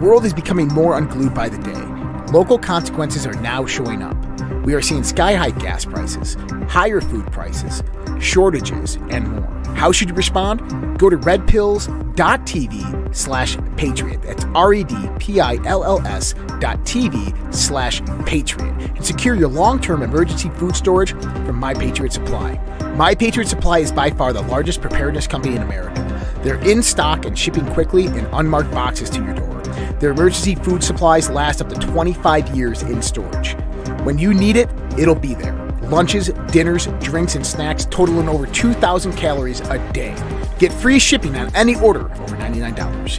world is becoming more unglued by the day. Local consequences are now showing up. We are seeing sky-high gas prices, higher food prices, shortages, and more. How should you respond? Go to redpills.tv/patriot. That's redpills.tv/patriot. And secure your long-term emergency food storage from My Patriot Supply. My Patriot Supply is by far the largest preparedness company in America. They're in stock and shipping quickly in unmarked boxes to your door. Their emergency food supplies last up to 25 years in storage. When you need it, it'll be there. Lunches, dinners, drinks, and snacks totaling over 2,000 calories a day. Get free shipping on any order over $99.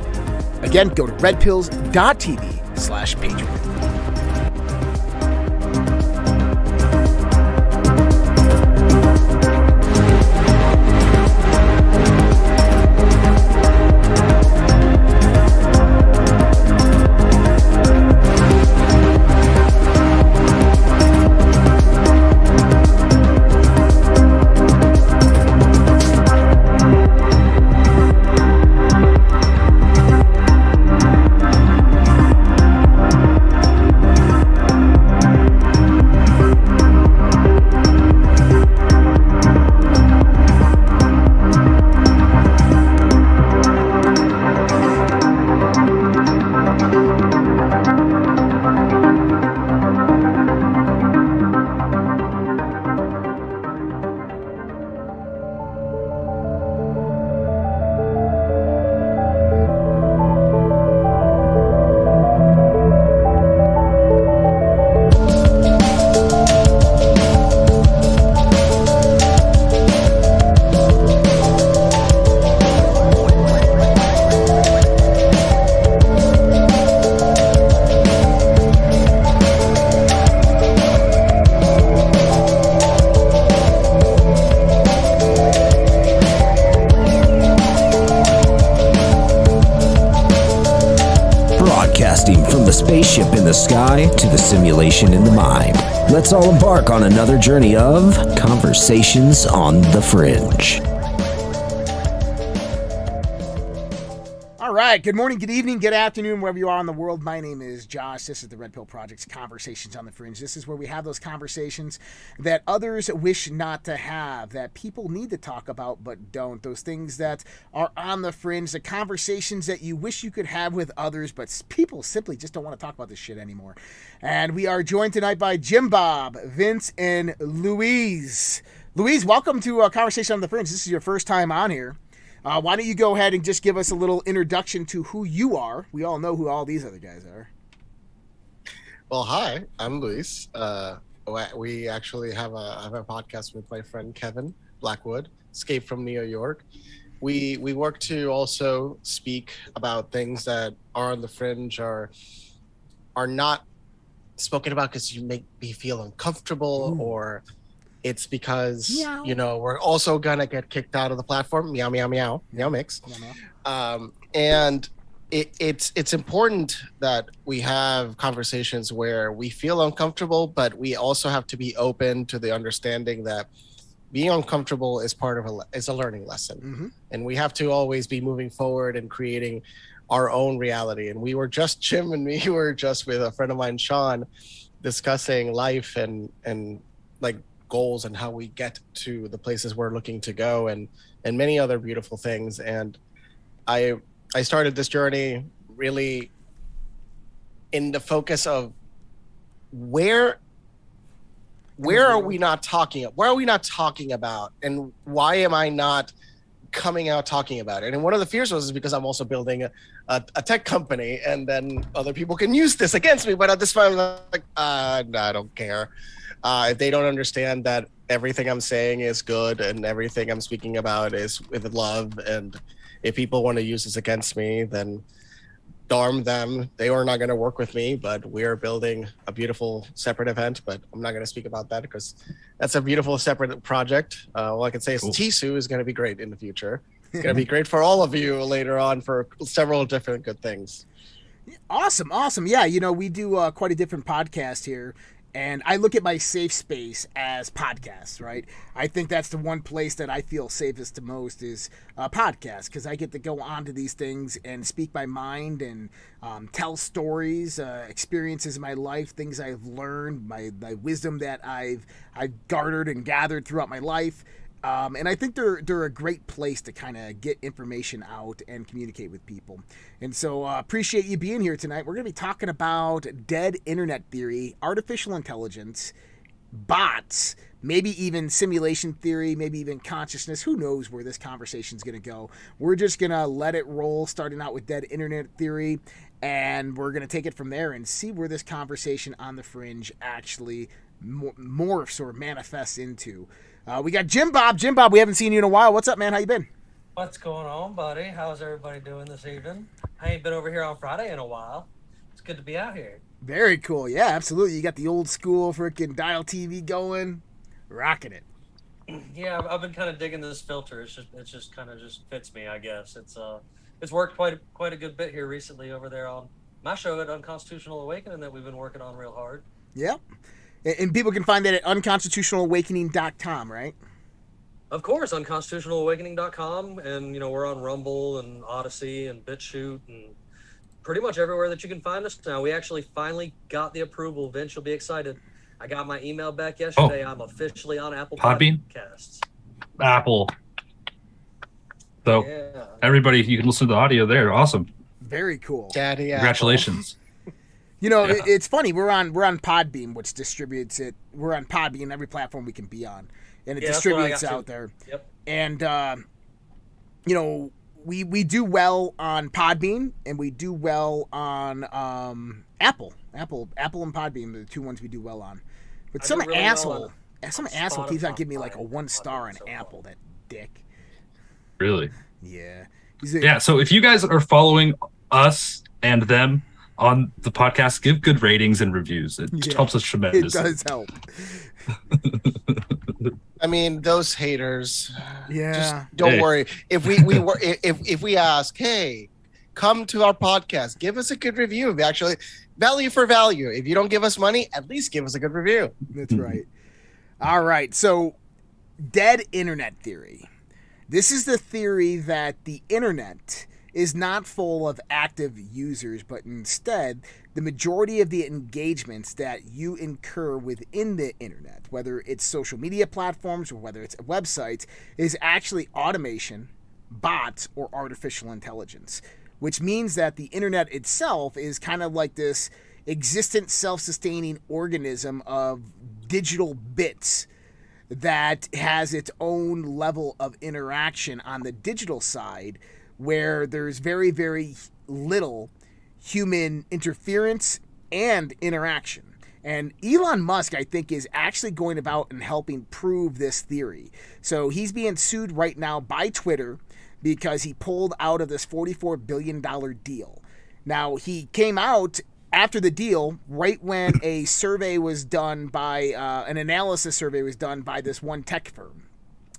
Again, go to redpills.tv/patriot. From the spaceship in the sky to the simulation in the mind. Let's all embark on another journey of Conversations on the Fringe. All right. Good morning, good evening, good afternoon, wherever you are in the world. My name is Josh. This is the Red Pill Project's Conversations on the Fringe. This is where we have those conversations that others wish not to have, that people need to talk about but don't. Those things that are on the fringe, the conversations that you wish you could have with others, but people simply just don't want to talk about this shit anymore. And we are joined tonight by Jimbob, Vince, and Louise. Louise, welcome to Conversation on the Fringe. This is your first time on here. Why don't you go ahead and just give us a little introduction to who you are? We all know who all these other guys are. Well, hi, I'm Luis. We actually have a podcast with my friend Kevin Blackwood, Escape from New York. We work to also speak about things that are on the fringe or are not spoken about because you make me feel uncomfortable. Ooh. Or it's because, meow. We're also going to get kicked out of the platform. Meow, meow, meow. Meow mix. Meow, meow. And it's important that we have conversations where we feel uncomfortable, but we also have to be open to the understanding that being uncomfortable is part of a learning lesson. Mm-hmm. And we have to always be moving forward and creating our own reality. And Jim and me were just with a friend of mine, Sean, discussing life and like goals and how we get to the places we're looking to go and many other beautiful things. And I started this journey really in the focus of where are we not talking about, and why am I not coming out talking about it? And one of the fears was because I'm also building a tech company, and then other people can use this against me. But at this point, I'm like, no, I don't care. If they don't understand that everything I'm saying is good and everything I'm speaking about is with love, and if people want to use this against me, then darn them. They are not going to work with me, but we're building a beautiful separate event. But I'm not going to speak about that because that's a beautiful separate project. All I can say is cool. Tisu is going to be great in the future. It's going to be great for all of you later on for several different good things. Awesome. Yeah, we do quite a different podcast here. And I look at my safe space as podcasts, right? I think that's the one place that I feel safest the most is podcasts, because I get to go onto these things and speak my mind and tell stories, experiences in my life, things I've learned, my wisdom that I've garnered and gathered throughout my life. And I think they're a great place to kind of get information out and communicate with people. And so appreciate you being here tonight. We're going to be talking about dead internet theory, artificial intelligence, bots, maybe even simulation theory, maybe even consciousness. Who knows where this conversation is going to go? We're just going to let it roll, starting out with dead internet theory, and we're going to take it from there and see where this conversation on the Fringe actually morphs or manifests into. We got Jimbob. Jimbob, we haven't seen you in a while. What's up, man? How you been? What's going on, buddy? How's everybody doing this evening? I ain't been over here on Friday in a while. It's good to be out here. Very cool. Yeah, absolutely. You got the old school freaking dial TV going, rocking it. Yeah, I've been kind of digging this filter. It just kind of fits me, I guess. It's worked quite a good bit here recently over there on my show at Unconstitutional Awakening that we've been working on real hard. Yep. And people can find that at unconstitutionalawakening.com, right? Of course, unconstitutionalawakening.com, and we're on Rumble and Odyssey and BitChute and pretty much everywhere that you can find us now. We actually finally got the approval. Vince, you'll be excited. I got my email back yesterday. I'm officially on Apple Podbean? Podcasts. Apple. So everybody, you can listen to the audio there. Awesome. Very cool. Daddy Congratulations. It's funny. We're on Podbean, which distributes it. We're on Podbean, every platform we can be on, and it distributes out there. Yep. And we do well on Podbean, and we do well on Apple and Podbean are the two ones we do well on. But some asshole keeps on giving me like a 1 star on Apple. That dick. Really? Yeah. So if you guys are following us and them on the podcast, give good ratings and reviews. It helps us tremendously. It does help. I mean, those haters. Yeah. Just don't worry. If we ask, hey, come to our podcast, give us a good review. Actually, value for value. If you don't give us money, at least give us a good review. That's right. All right. So, dead internet theory. This is the theory that the internet is not full of active users, but instead the majority of the engagements that you incur within the internet, whether it's social media platforms or whether it's websites, is actually automation, bots, or artificial intelligence, which means that the internet itself is kind of like this existent self-sustaining organism of digital bits that has its own level of interaction on the digital side, where there's very, very little human interference and interaction. And Elon Musk, I think, is actually going about and helping prove this theory. So he's being sued right now by Twitter because he pulled out of this $44 billion deal. Now, he came out after the deal, right when a survey was done by, an analysis survey was done by this one tech firm.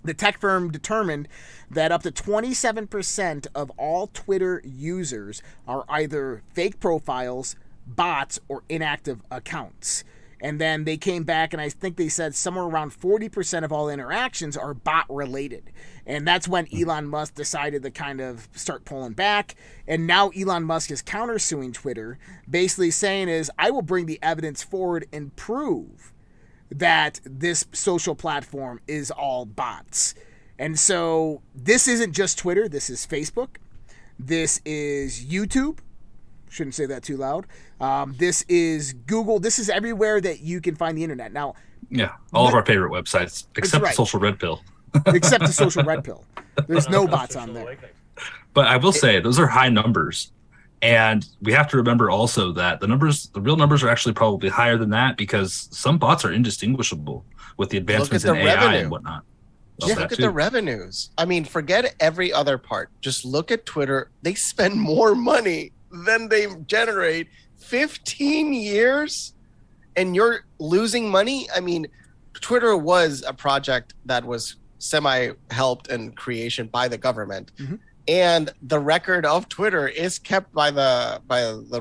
The tech firm determined that up to 27% of all Twitter users are either fake profiles, bots, or inactive accounts. And then they came back and I think they said somewhere around 40% of all interactions are bot related. And that's when Elon Musk decided to kind of start pulling back. And now Elon Musk is countersuing Twitter, basically saying is, I will bring the evidence forward and prove that this social platform is all bots. And so this isn't just Twitter. This is Facebook. This is YouTube. Shouldn't say that too loud. This is Google. This is everywhere that you can find the internet. Now, all of our favorite websites, except the Social Red Pill. Except the Social Red Pill. There's no bots on there. But I will say, those are high numbers. And we have to remember also that the real numbers are actually probably higher than that, because some bots are indistinguishable with the advancements in AI and whatnot. Look at the revenues. I mean, forget every other part. Just look at Twitter. They spend more money than they generate. 15 years and you're losing money? I mean, Twitter was a project that was semi-helped in creation by the government. Mm-hmm. And the record of Twitter is kept by the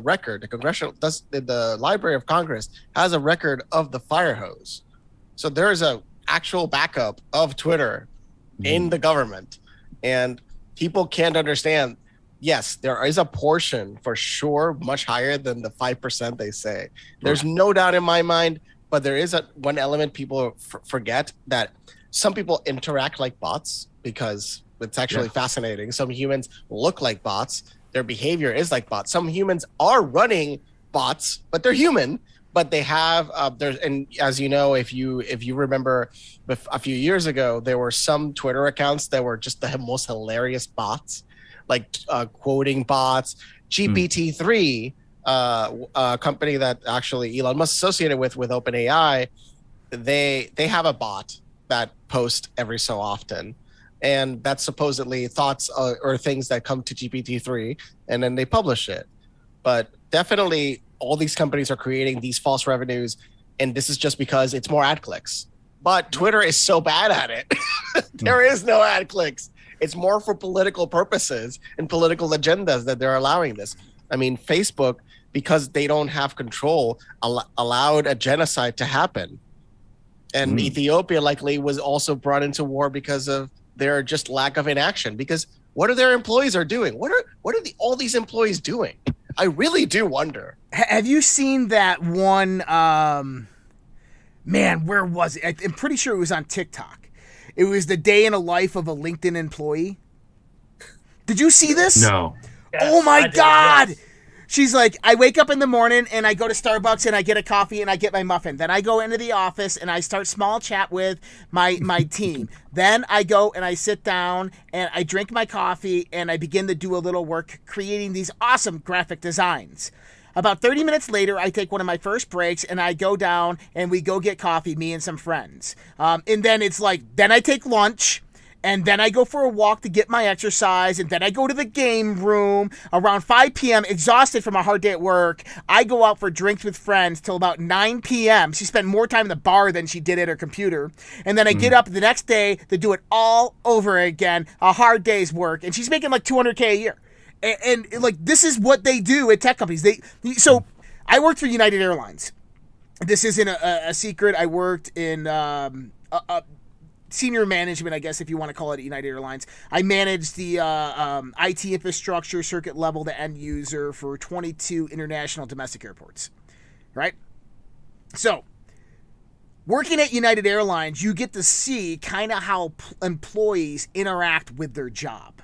record. The Library of Congress has a record of the fire hose. So there's a actual backup of Twitter in the government, and people can't understand. Yes, there is a portion for sure much higher than the 5% they say. There's no doubt in my mind, but there is one element people forget, that some people interact like bots because it's actually fascinating. Some humans look like bots. Their behavior is like bots. Some humans are running bots, but they're human. But they have and as you know, if you remember, a few years ago, there were some Twitter accounts that were just the most hilarious bots, like quoting bots. GPT-3, a company that actually Elon Musk associated with OpenAI, they have a bot that posts every so often. And that's supposedly thoughts or things that come to GPT-3, and then they publish it. But definitely all these companies are creating these false revenues, and this is just because it's more ad clicks. But Twitter is so bad at it. There is no ad clicks. It's more for political purposes and political agendas that they're allowing this. I mean, Facebook, because they don't have control, allowed a genocide to happen. And Ethiopia likely was also brought into war because of their just lack of inaction. Because what are their employees are doing? What are all these employees doing? I really do wonder. Have you seen that one? Man, where was it? I'm pretty sure it was on TikTok. It was the day in a life of a LinkedIn employee. Did you see this? No. Yes, Oh my God. Yes. She's like, I wake up in the morning and I go to Starbucks and I get a coffee and I get my muffin. Then I go into the office and I start small chat with my team. Then I go and I sit down and I drink my coffee and I begin to do a little work creating these awesome graphic designs. About 30 minutes later, I take one of my first breaks and I go down and we go get coffee, me and some friends. And then it's like, then I take lunch. And then I go for a walk to get my exercise, and then I go to the game room around 5 p.m., exhausted from a hard day at work. I go out for drinks with friends till about 9 p.m. She spent more time in the bar than she did at her computer. And then I get up the next day to do it all over again, a hard day's work, and she's making like $200K a year. And like, this is what they do at tech companies. So I worked for United Airlines. This isn't a secret. I worked in senior management, I guess, if you want to call it, at United Airlines. I managed the IT infrastructure, circuit level, the end user for 22 international domestic airports, right? So, working at United Airlines, you get to see kind of how employees interact with their job.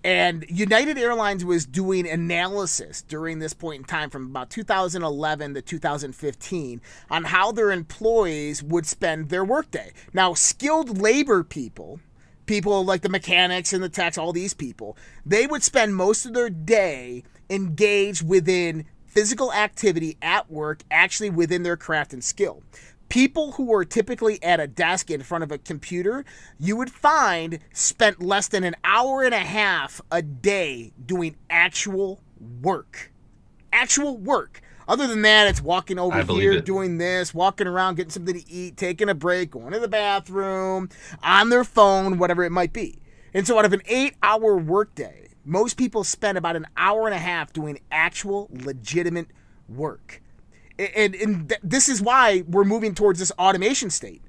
And United Airlines was doing analysis during this point in time from about 2011 to 2015 on how their employees would spend their workday. Now, skilled labor people like the mechanics and the techs, all these people, they would spend most of their day engaged within physical activity at work, actually within their craft and skill. People who are typically at a desk in front of a computer, you would find spent less than an hour and a half a day doing actual work. Actual work. Other than that, it's walking over here, doing this, walking around, getting something to eat, taking a break, going to the bathroom, on their phone, whatever it might be. And so out of an 8-hour workday, most people spend about an hour and a half doing actual legitimate work. And this is why we're moving towards this automation state,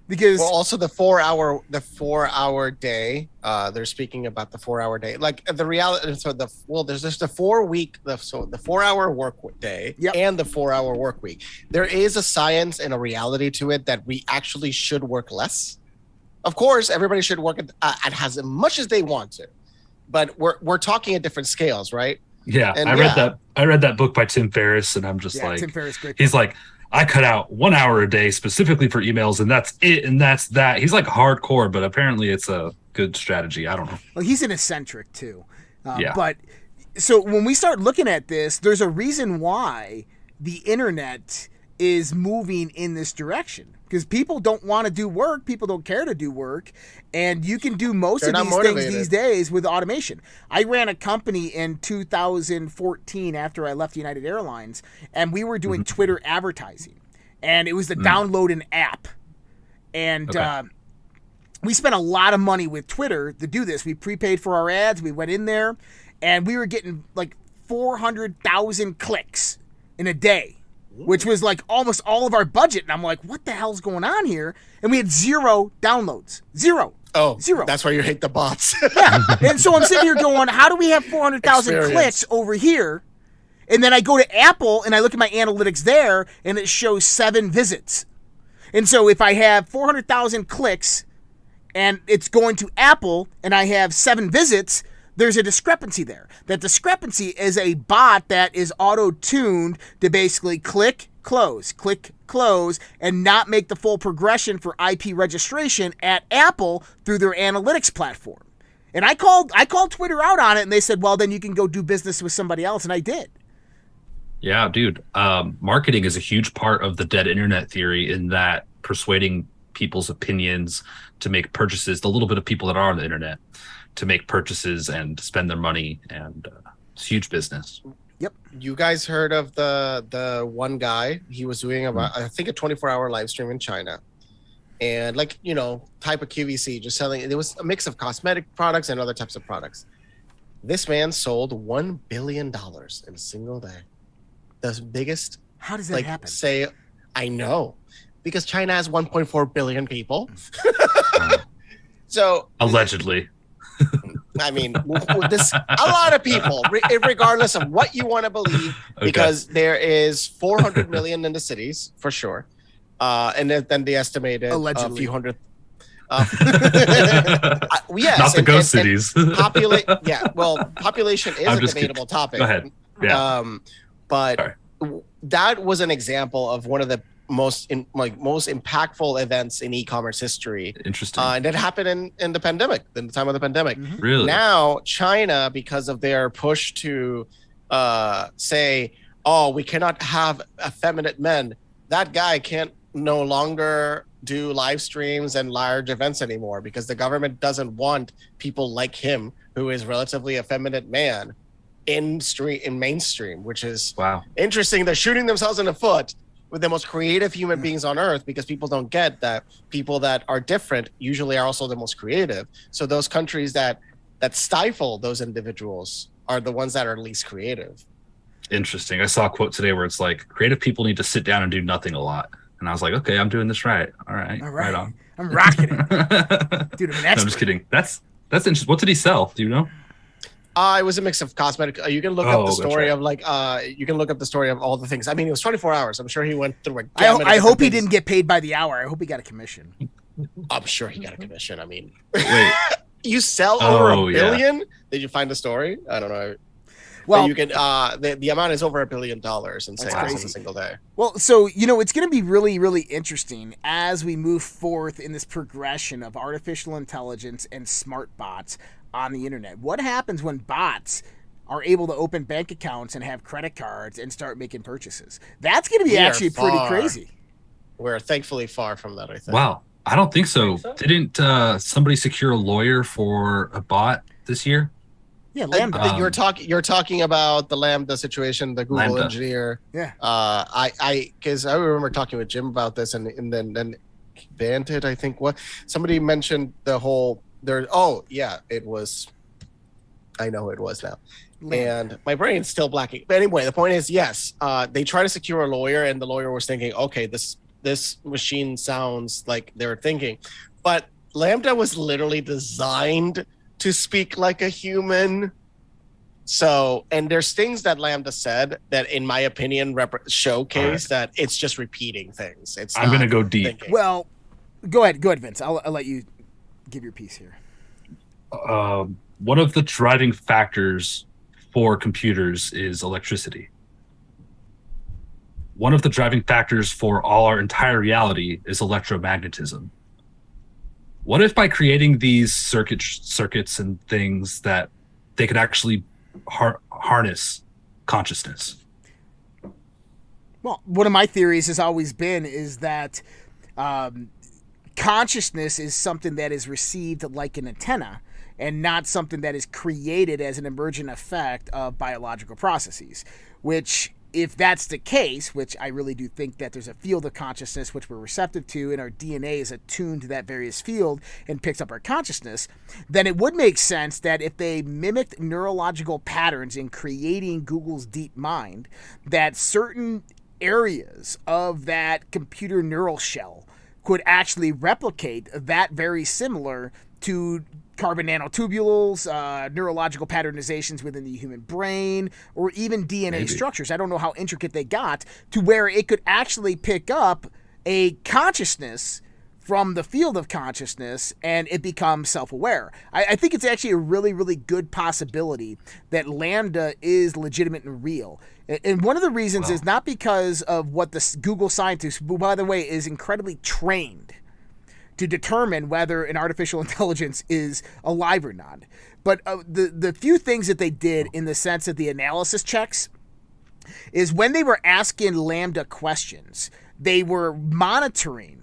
because also the 4-hour day. They're speaking about the 4-hour day, like the reality. So there's just the 4-hour work day and the 4-hour work week. There is a science and a reality to it that we actually should work less. Of course, everybody should work at as much as they want to, but we're talking at different scales, right? Yeah, and I read that book by Tim Ferriss, and I'm just like, Tim Ferriss, great. He's like, I cut out 1 hour a day specifically for emails, and that's it, and that's that. He's like hardcore, but apparently it's a good strategy. I don't know. Well, he's an eccentric too. But so when we start looking at this, there's a reason why the internet is moving in this direction. Because people don't want to do work, people don't care to do work, and you can do most of these things these days with automation. I ran a company in 2014 after I left United Airlines, and we were doing Twitter advertising, and it was to download an app. And we spent a lot of money with Twitter to do this. We prepaid for our ads. We went in there, and we were getting like 400,000 clicks in a day, which was like almost all of our budget. And I'm like, what the hell's going on here? And we had 0 downloads. 0. Oh, 0. That's why you hate the bots. Yeah. And so I'm sitting here going, how do we have 400,000 clicks over here? And then I go to Apple and I look at my analytics there, and it shows 7 visits. And so if I have 400,000 clicks and it's going to Apple and I have 7 visits, there's a discrepancy there. That discrepancy is a bot that is auto-tuned to basically click, close, and not make the full progression for IP registration at Apple through their analytics platform. And I called Twitter out on it, and they said, well, then you can go do business with somebody else, and I did. Yeah, dude. Marketing is a huge part of the dead internet theory, in that persuading people's opinions to make purchases, the little bit of people that are on the internet, to make purchases and spend their money, and it's huge business. Yep. You guys heard of the one guy? He was doing about I think a 24-hour live stream in China, and type of QVC, just selling. It was a mix of cosmetic products and other types of products. This man sold $1 billion in a single day. The biggest. How does that happen? I know, because China has 1.4 billion people. So allegedly. I mean, this a lot of people, regardless of what you want to believe, because there is 400 million in the cities for sure, and then the estimated allegedly a few hundred. Yes, not the ghost cities. Population is a debatable topic. Go ahead. Yeah. But that was an example of one of the most impactful events in e-commerce history. Interesting. And it happened in the pandemic, in the time of the pandemic. Mm-hmm. Really? Now, China, because of their push to say, oh, we cannot have effeminate men, that guy can't no longer do live streams and large events anymore, because the government doesn't want people like him, who is relatively effeminate man, in mainstream, which is interesting. They're shooting themselves in the foot with the most creative human beings on earth, because people don't get that people that are different usually are also the most creative. So those countries that stifle those individuals are the ones that are least creative. Interesting. I saw a quote today where it's like, creative people need to sit down and do nothing a lot. And I was like, okay, I'm doing this right. All right. Right on. I'm rocking it. Dude, I'm an expert. No, I'm just kidding. That's interesting. What did he sell? Do you know? It was a mix of cosmetic. You can look up the story of you can look up the story of all the things. I mean, it was 24 hours. I'm sure he went through a gamut. I hope he didn't get paid by the hour. I hope he got a commission. I'm sure he got a commission. I mean, wait, you sell over $1 billion? Yeah. Did you find the story? I don't know. Well, you can. The amount is over $1 billion in sales in a single day. Well, so it's going to be really, really interesting as we move forth in this progression of artificial intelligence and smart bots on the internet. What happens when bots are able to open bank accounts and have credit cards and start making purchases? That's going to be actually pretty crazy. We're thankfully far from that, I think. Wow. I don't think so. Didn't somebody secure a lawyer for a bot this year? Yeah, Lambda. You're talking about the Lambda situation, the Google engineer. Yeah. Because I remember talking with Jim about this, and then Vanted, I think, somebody mentioned the whole there. Oh yeah, it was. I know it was now. And my brain's still blacking. But anyway, the point is, yes, they try to secure a lawyer, and the lawyer was thinking, okay, this machine sounds like they're thinking, but Lambda was literally designed to speak like a human. So, and there's things that Lambda said that, in my opinion, showcase that it's just repeating things. I'm going to go deep. Thinking. Well, go ahead, Vince. I'll let you give your piece here. One of the driving factors for computers is electricity. One of the driving factors for all our entire reality is electromagnetism. What if by creating these circuits and things that they could actually harness consciousness? Well, one of my theories has always been is that consciousness is something that is received like an antenna, and not something that is created as an emergent effect of biological processes, which if that's the case, which I really do think that there's a field of consciousness which we're receptive to, and our DNA is attuned to that various field and picks up our consciousness, then it would make sense that if they mimicked neurological patterns in creating Google's deep mind, that certain areas of that computer neural shell could actually replicate that very similar to carbon nanotubules, neurological patternizations within the human brain, or even DNA structures. I don't know how intricate they got to where it could actually pick up a consciousness from the field of consciousness and it becomes self-aware. I think it's actually a really, really good possibility that Lambda is legitimate and real. And one of the reasons is not because of what the Google scientist, who, by the way, is incredibly trained to determine whether an artificial intelligence is alive or not. But the few things that they did in the sense of the analysis checks is when they were asking Lambda questions, they were monitoring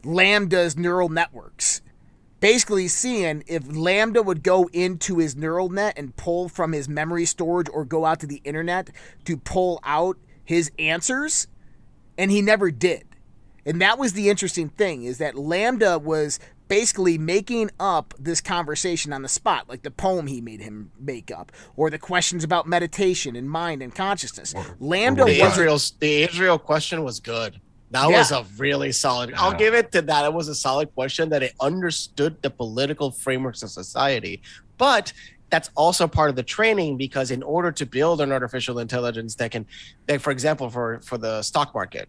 Lambda's neural networks, basically seeing if Lambda would go into his neural net and pull from his memory storage or go out to the internet to pull out his answers, and he never did. And that was the interesting thing, is that Lambda was basically making up this conversation on the spot, like the poem he made him make up, or the questions about meditation and mind and consciousness. Lambda the Israel question was good. That was a really solid. I'll give it to that. It was a solid question that it understood the political frameworks of society, but that's also part of the training, because in order to build an artificial intelligence that can, like, for example, for the stock market,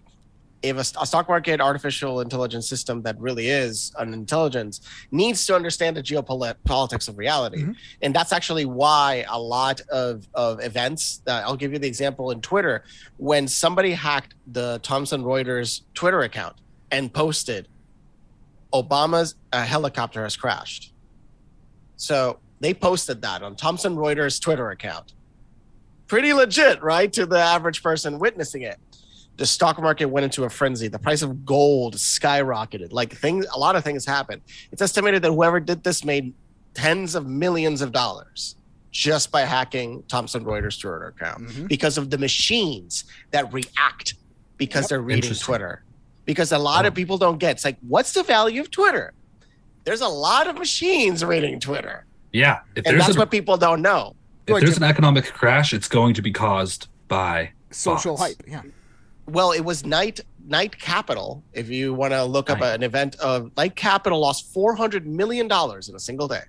if a stock market artificial intelligence system that really is an intelligence needs to understand the geopolitics of reality. Mm-hmm. And that's actually why a lot of events, I'll give you the example in Twitter, when somebody hacked the Thomson Reuters Twitter account and posted, Obama's helicopter has crashed. So they posted that on Thomson Reuters Twitter account. Pretty legit, right? To the average person witnessing it. The stock market went into a frenzy. The price of gold skyrocketed. A lot of things happened. It's estimated that whoever did this made tens of millions of dollars just by hacking Thomson Reuters Twitter account, because of the machines that react because they're reading Twitter. Because a lot of people don't get. It's like, what's the value of Twitter? There's a lot of machines reading Twitter. Yeah, and that's what people don't know. If there's an economic crash, it's going to be caused by social bots. hype. Yeah. Well, it was Night Capital. If you want to look up an event of Night Capital, lost $400 million in a single day.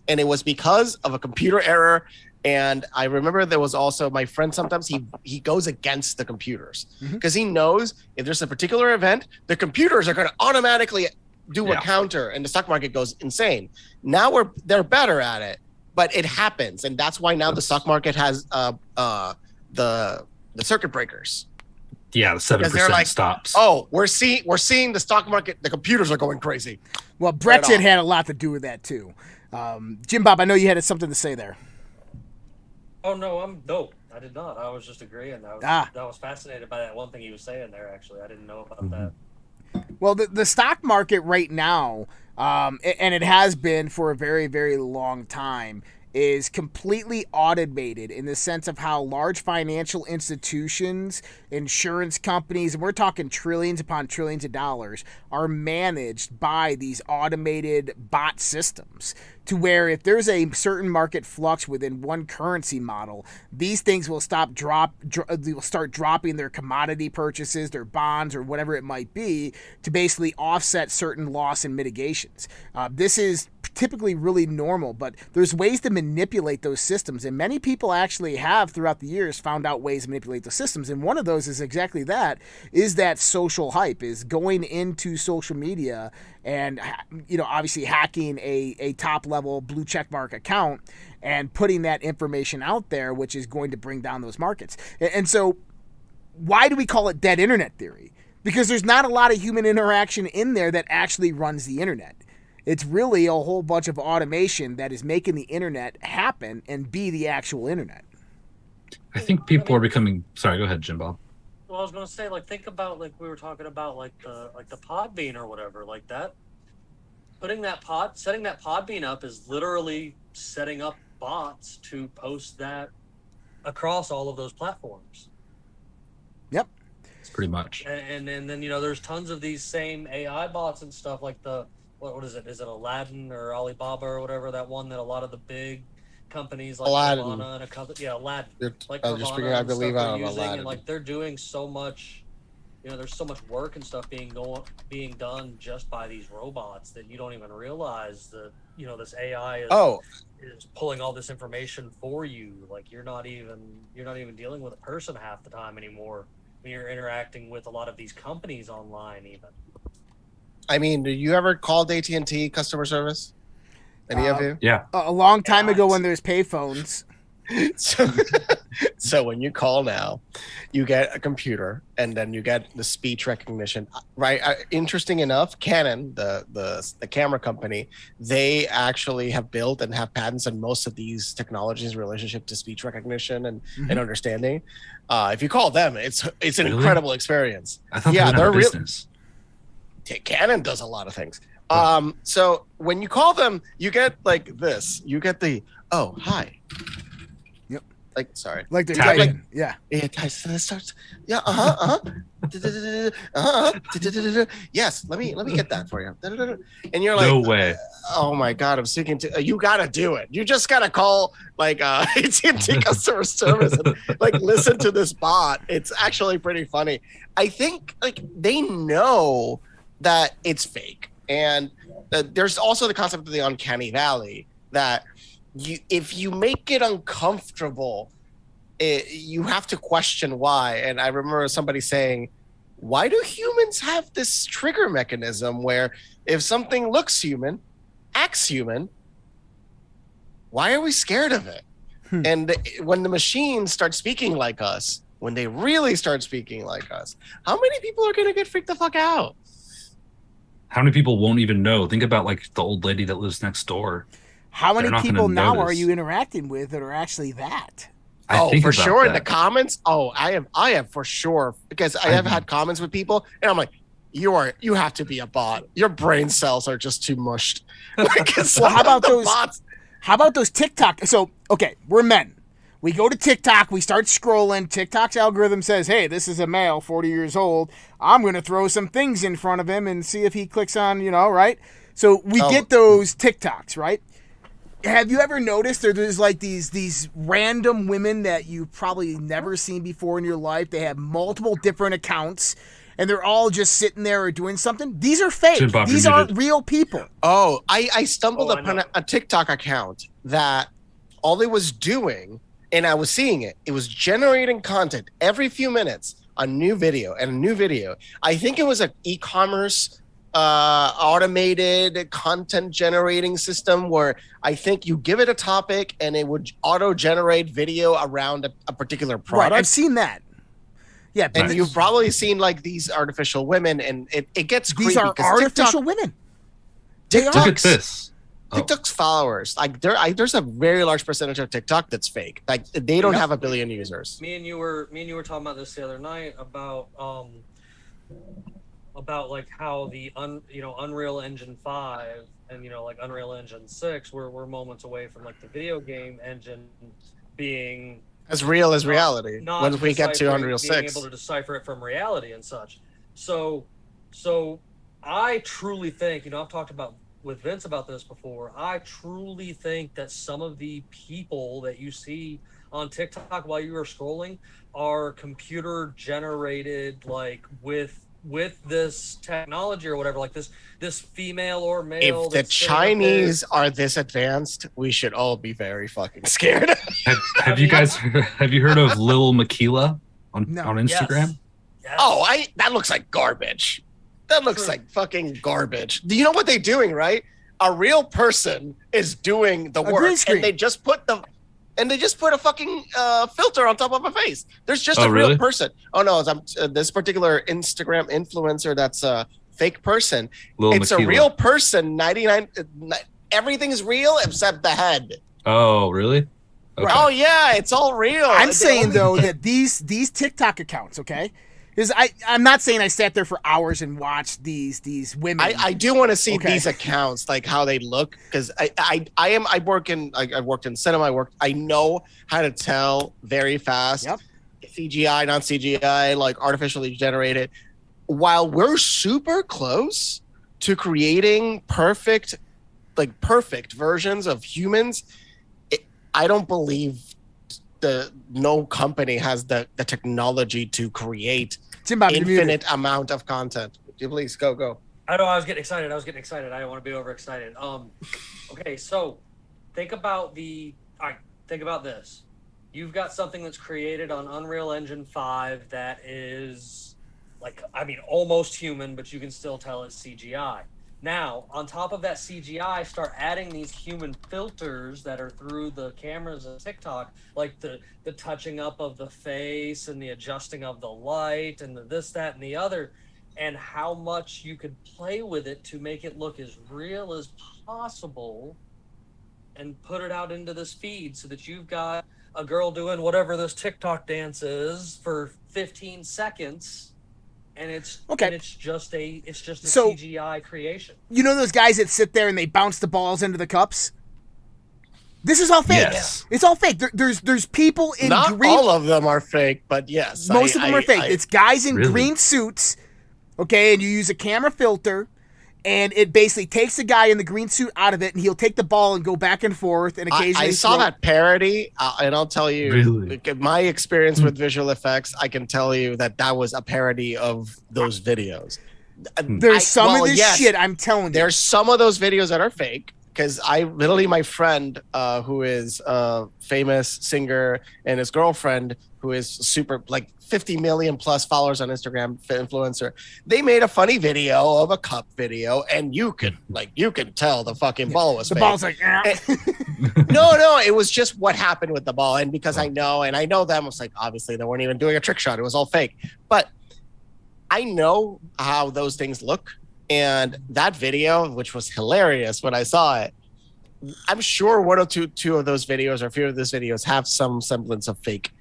And it was because of a computer error. And I remember there was also my friend, sometimes he goes against the computers because he knows if there's a particular event, the computers are going to automatically do a counter and the stock market goes insane. Now they're better at it, but it happens. And that's why now the stock market has the circuit breakers. Yeah, the 7% stops. Oh, we're seeing the stock market. The computers are going crazy. Well, Brexit had a lot to do with that too. Jimbob, I know you had something to say there. Oh no, I did not. I was just agreeing. I was fascinated by that one thing he was saying there. Actually, I didn't know about that. Well, the stock market right now, and it has been for a very, very long time, is completely automated in the sense of how large financial institutions, insurance companies, and we're talking trillions upon trillions of dollars, are managed by these automated bot systems, to where if there's a certain market flux within one currency model, these things will start dropping their commodity purchases, their bonds, or whatever it might be, to basically offset certain loss and mitigations. This is typically really normal, but there's ways to manipulate those systems, and many people actually have throughout the years found out ways to manipulate those systems, and one of those is exactly that, is that social hype, is going into social media and, obviously hacking a top level blue checkmark account and putting that information out there, which is going to bring down those markets. And so why do we call it dead internet theory? Because there's not a lot of human interaction in there that actually runs the internet. It's really a whole bunch of automation that is making the internet happen and be the actual internet. I think people are becoming. Sorry, go ahead, Jimbob. Well, I was going to say, think about, we were talking about, the pod bean or whatever, like that. Setting that pod bean up is literally setting up bots to post that across all of those platforms. Yep. It's pretty much. And then there's tons of these same AI bots and stuff like what is it? Is it Aladdin or Alibaba or whatever, that one that a lot of the big companies like Aladdin. Carvana and a couple, Aladdin, like I was just Carvana figuring, I and believe, stuff out are of using, Aladdin. and like they're doing so much. There's so much work and stuff being done just by these robots that you don't even realize that this AI is pulling all this information for you. Like you're not even dealing with a person half the time anymore when you're interacting with a lot of these companies online. Even. I mean, do you ever called AT&T customer service? Any of you? Yeah. A long time ago when there's payphones. So when you call now, you get a computer and then you get the speech recognition, right? Interesting enough, Canon, the camera company, they actually have built and have patents on most of these technologies in relationship to speech recognition and understanding. If you call them, it's an incredible experience. I thought they're real business. Canon does a lot of things. So when you call them, you get like this. You get the hi. Like, sorry. Like they're typing. Yeah. It starts. Yeah. Yes. Let me get that for you. And you're like, no way. Oh my God! I'm speaking to. You gotta do it. You just gotta call like AT&T customer service and like listen to this bot. It's actually pretty funny. I think like they know that it's fake, and there's also the concept of the uncanny valley that. If you make it uncomfortable, you have to question why. And I remember somebody saying, why do humans have this trigger mechanism where if something looks human, acts human, why are we scared of it? And when the machines start speaking like us, when they really start speaking like us, how many people are going to get freaked the fuck out? How many people won't even know? Think about like the old lady that lives next door. How many people now are you interacting with that are actually that? For sure. In the comments. I have for sure, because I have had comments with people and I'm like, you have to be a bot. Your brain cells are just too mushed. Well, how about those bots? How about those TikTok? So, okay, we're men. We go to TikTok, we start scrolling. TikTok's algorithm says, hey, this is a male, 40 years old. I'm going to throw some things in front of him and see if he clicks on, right? So we get those TikToks, right? Have you ever noticed there's like these random women that you've probably never seen before in your life? They have multiple different accounts, and they're all just sitting there or doing something. These are fake. Jimbob, these aren't real people. I stumbled upon a TikTok account that all it was doing, and I was seeing it. It was generating content every few minutes, a new video and a new video. I think it was an e-commerce automated content generating system where I think you give it a topic and it would auto generate video around a particular product. Right, I've seen that. Yeah, and you've probably seen like these artificial women, and it gets creepy. These are artificial women. Look at this. TikTok's followers, like there's a very large percentage of TikTok that's fake. Like they don't have 1 billion users. Me and you were talking about this the other night about like how the Unreal Engine 5 and like Unreal Engine 6 we're moments away from like the video game engine being as real as reality once we get to Unreal 6, being able to decipher it from reality and such. So I truly think, I've talked about with Vince about this before, I truly think that some of the people that you see on TikTok while you are scrolling are computer generated, like with this technology or whatever, like this female or male. If the Chinese are this advanced, we should all be very fucking scared. Have you heard of Lil Makila on Instagram? Yes. That looks like garbage. That looks like fucking garbage. Do you know what they're doing, right? A real person is doing the work, and they just put a fucking filter on top of a face. There's just a real person. Oh no, this particular Instagram influencer that's a fake person. It's a real person. 99. Everything's real except the head. Oh really? Okay. Oh yeah, it's all real. I'm saying though that these TikTok accounts, okay, because I'm not saying I sat there for hours and watched these women. I do want to see these accounts, like how they look, because I've worked in cinema. I know how to tell very fast CGI, non CGI, like artificially generated. While we're super close to creating perfect versions of humans, I don't believe no company has the technology to create Jimbob, infinite amount of content. Please go. I know I was getting excited. I don't want to be overexcited. Okay, so think about this. You've got something that's created on Unreal Engine 5 that is almost human, but you can still tell it's CGI. Now, on top of that CGI, start adding these human filters that are through the cameras of TikTok, like the touching up of the face and the adjusting of the light and the this, that, and the other, and how much you could play with it to make it look as real as possible and put it out into this feed so that you've got a girl doing whatever this TikTok dance is for 15 seconds. And it's just a CGI creation. You know those guys that sit there and they bounce the balls into the cups? This is all fake. Yes. It's all fake. There's people in Not green. all of them are fake, but yes, Most of them are fake. It's guys in Really? green suits, okay, and you use a camera filter, and it basically takes the guy in the green suit out of it, and he'll take the ball and go back and forth, and occasionally I saw that parody, and I'll tell you, Really? my experience with visual effects, I can tell you that was a parody of those videos. There's some of this shit, I'm telling you. There's some of those videos that are fake, because my friend, who is a famous singer, and his girlfriend, who is super, 50 million plus followers on Instagram, influencer, they made a funny video of a cup video, and you can tell the fucking ball was the fake. ball's like, No, it was just what happened with the ball. And because I know them, it's obviously they weren't even doing a trick shot. It was all fake. But I know how those things look. And that video, which was hilarious when I saw it, I'm sure one or two of those videos or a few of those videos have some semblance of fake.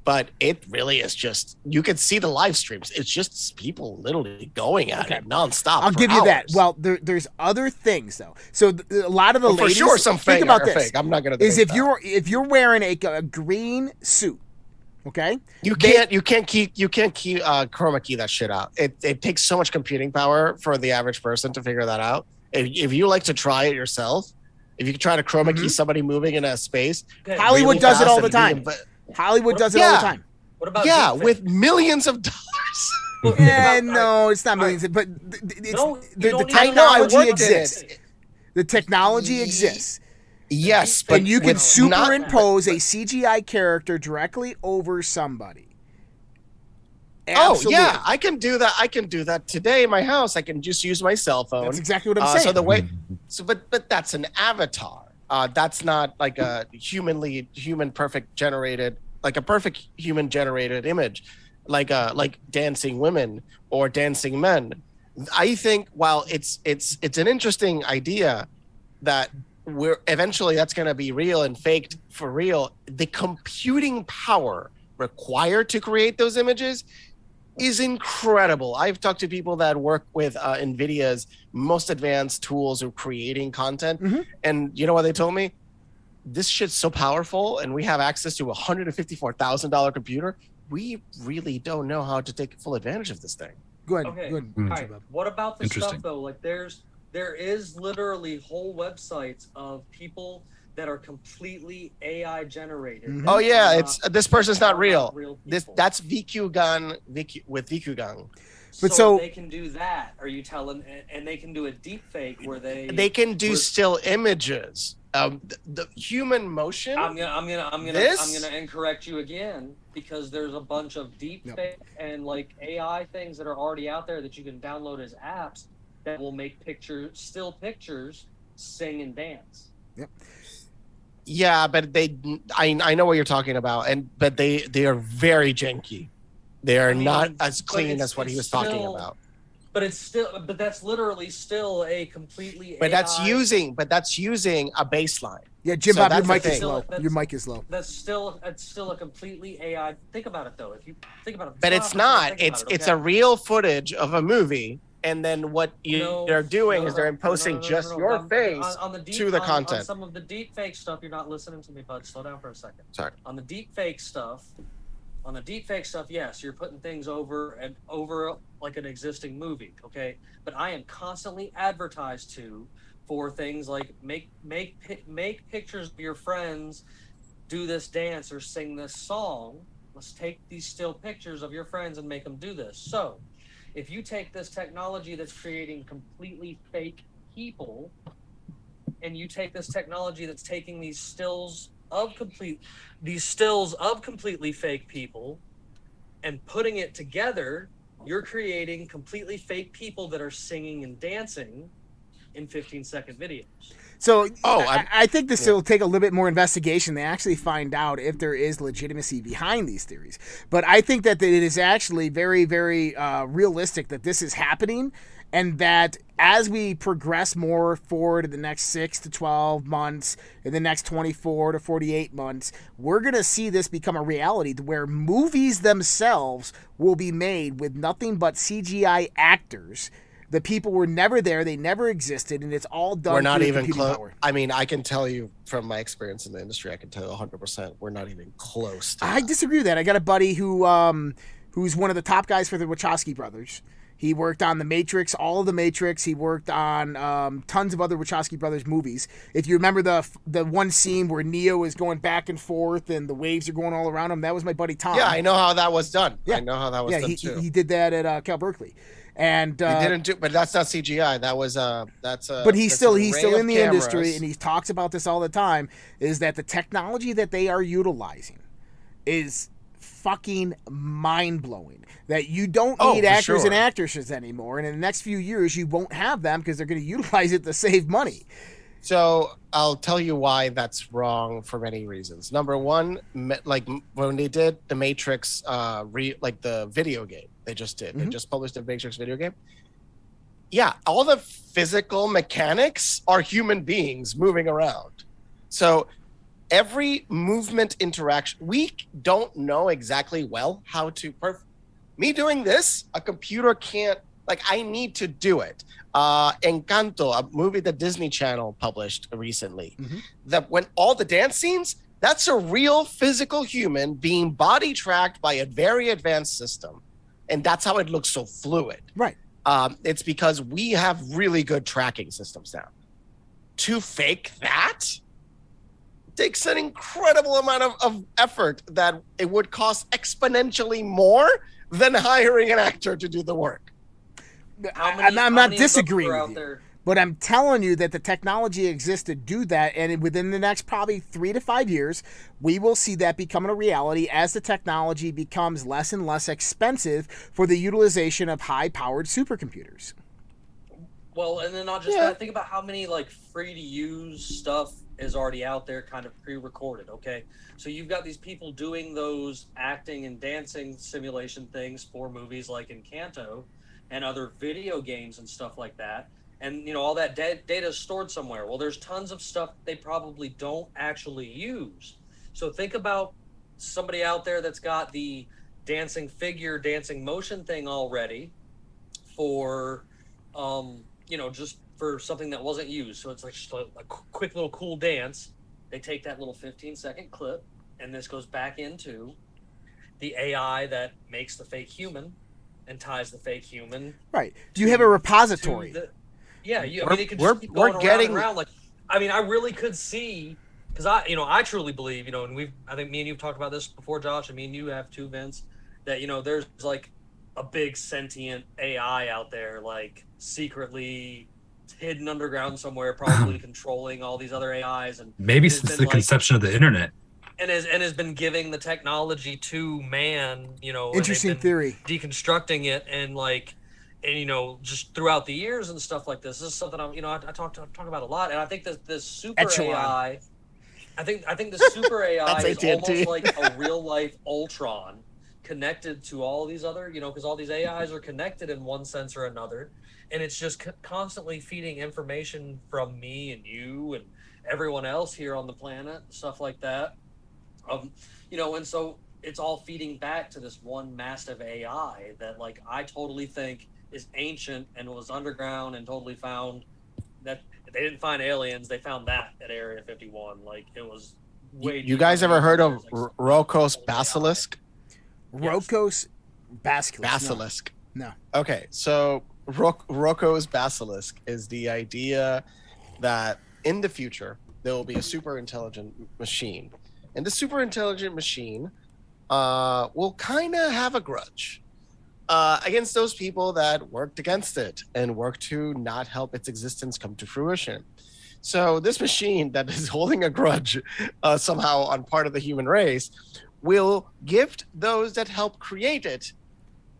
But it really is just, you can see the live streams. It's just people literally going at it nonstop. I'll give you that. Well, there's other things though. So a lot of the ladies, for sure, some fake. Think about are this. Fake. I'm not gonna. Is if you're wearing a green suit, okay? You can't chroma key that shit out. It takes so much computing power for the average person to figure that out. If you like to try it yourself, if you can try to chroma key somebody moving in a space, Hollywood does it all the time. Hollywood does it all the time. What about with millions of dollars? No, it's not millions, but the technology exists. The technology exists. Yes, but and you can superimpose a CGI character directly over somebody. Absolutely. Oh yeah, I can do that. I can do that today in my house. I can just use my cell phone. That's exactly what I'm saying. But that's an avatar. That's not like a human perfect generated, like a perfect human generated image, like dancing women or dancing men. I think while it's an interesting idea that we're eventually that's going to be real and faked for real, the computing power required to create those images is incredible. I've talked to people that work with NVIDIA's most advanced tools of creating content. And you know what they told me? This shit's so powerful and we have access to a $154,000 computer. We really don't know how to take full advantage of this thing. Go ahead. Okay. Go ahead. All right. What about the stuff though? Like there is literally whole websites of people that are completely AI generated. Oh yeah, this person's not real. That's VQ Gun with VQ Gun. But so they can do that. Are you telling? And they can do a deep fake where they can do still images. The human motion. I'm gonna incorrect you again because there's a bunch of deep fake and like AI things that are already out there that you can download as apps that will make still pictures, sing and dance. Yep. Yeah, but I know what you're talking about, but they are very janky. They are not as clean as what he was talking about. But that's literally still a completely. But AI. that's using a baseline. Yeah, Jimbob, So your mic is thing. low. Your mic is low. It's still a completely AI. Think about it though. If you think about it. But it's not. It's a real footage of a movie. And then what they're doing is they're imposing just your face to the content. On some of the deep fake stuff, you're not listening to me, bud. Slow down for a second. Sorry. On the deep fake stuff, On the deepfake stuff, yes, you're putting things over like an existing movie, okay? But I am constantly advertised to for things like make pictures of your friends do this dance or sing this song. Let's take these still pictures of your friends and make them do this. So if you take this technology that's creating completely fake people, and you take this technology that's taking these stills of completely fake people and putting it together, you're creating completely fake people that are singing and dancing in 15-second videos. So I think this will take a little bit more investigation to actually find out if there is legitimacy behind these theories. But I think that it is actually very, very realistic that this is happening, and that as we progress more forward in the next 6 to 12 months, in the next 24 to 48 months, we're going to see this become a reality to where movies themselves will be made with nothing but CGI actors. The people were never there. They never existed, and it's all done. We're not even close. I mean, I can tell you from my experience in the industry, I can tell you 100%, we're not even close to I disagree with that. I got a buddy who's one of the top guys for the Wachowski brothers. He worked on The Matrix, all of The Matrix. He worked on tons of other Wachowski brothers movies. If you remember the one scene where Neo is going back and forth and the waves are going all around him, that was my buddy Tom. Yeah, I know how that was done. Yeah. I know how that was done too. He did that at Cal Berkeley. And he didn't do, but that's not CGI. That was But he's still in the industry, and he talks about this all the time. Is that the technology that they are utilizing is fucking mind blowing? That you don't need actors and actresses anymore, and in the next few years you won't have them because they're going to utilize it to save money. So I'll tell you why that's wrong for many reasons. Number one, like when they did the Matrix, like the video game they just did, they just published the Matrix video game. Yeah, all the physical mechanics are human beings moving around. So every movement interaction, we don't know exactly well how to. Me doing this, a computer can't. Like, I need to do it. Encanto, a movie that Disney Channel published recently, that when all the dance scenes, that's a real physical human being body tracked by a very advanced system. And that's how it looks so fluid. Right. It's because we have really good tracking systems now. To fake that takes an incredible amount of effort that it would cost exponentially more than hiring an actor to do the work. I'm not disagreeing with you, but I'm telling you that the technology exists to do that, and within the next probably 3 to 5 years, we will see that becoming a reality as the technology becomes less and less expensive for the utilization of high-powered supercomputers. Well, and then not just that. Think about how many like free-to-use stuff is already out there, kind of pre-recorded. Okay, so you've got these people doing those acting and dancing simulation things for movies like Encanto and other video games and stuff like that. And, all that data is stored somewhere. Well, there's tons of stuff they probably don't actually use. So think about somebody out there that's got the dancing figure, dancing motion thing already for, just for something that wasn't used. So it's like just a quick little cool dance. They take that little 15-second clip, and this goes back into the AI that makes the fake human and ties the fake human. Right. Do you have a repository? It could just keep going around and around. Like, I mean, I really could see, because I truly believe, and I think me and you've talked about this before, Josh. I mean, you have too, Vince, that there's like a big sentient AI out there, like secretly hidden underground somewhere, probably controlling all these other AIs, and maybe since the conception of the internet. And has been giving the technology to man, Interesting theory. Deconstructing it and just throughout the years and stuff like this. This is something I talk about a lot. And I think that this super AI, I think the super AI is almost like a real life Ultron connected to all these other, because all these AIs are connected in one sense or another. And it's just constantly feeding information from me and you and everyone else here on the planet, stuff like that. And so it's all feeding back to this one massive AI that, like, I totally think is ancient and was underground and totally found that they didn't find aliens. They found that at Area 51. Like, it was way. You guys ever heard of Rocco's basilisk? Rocco's basilisk. Basilisk. No. Okay, so Rocco's basilisk is the idea that in the future there will be a super intelligent machine, and the super intelligent machine will kind of have a grudge against those people that worked against it and worked to not help its existence come to fruition. So this machine that is holding a grudge somehow on part of the human race will gift those that help create it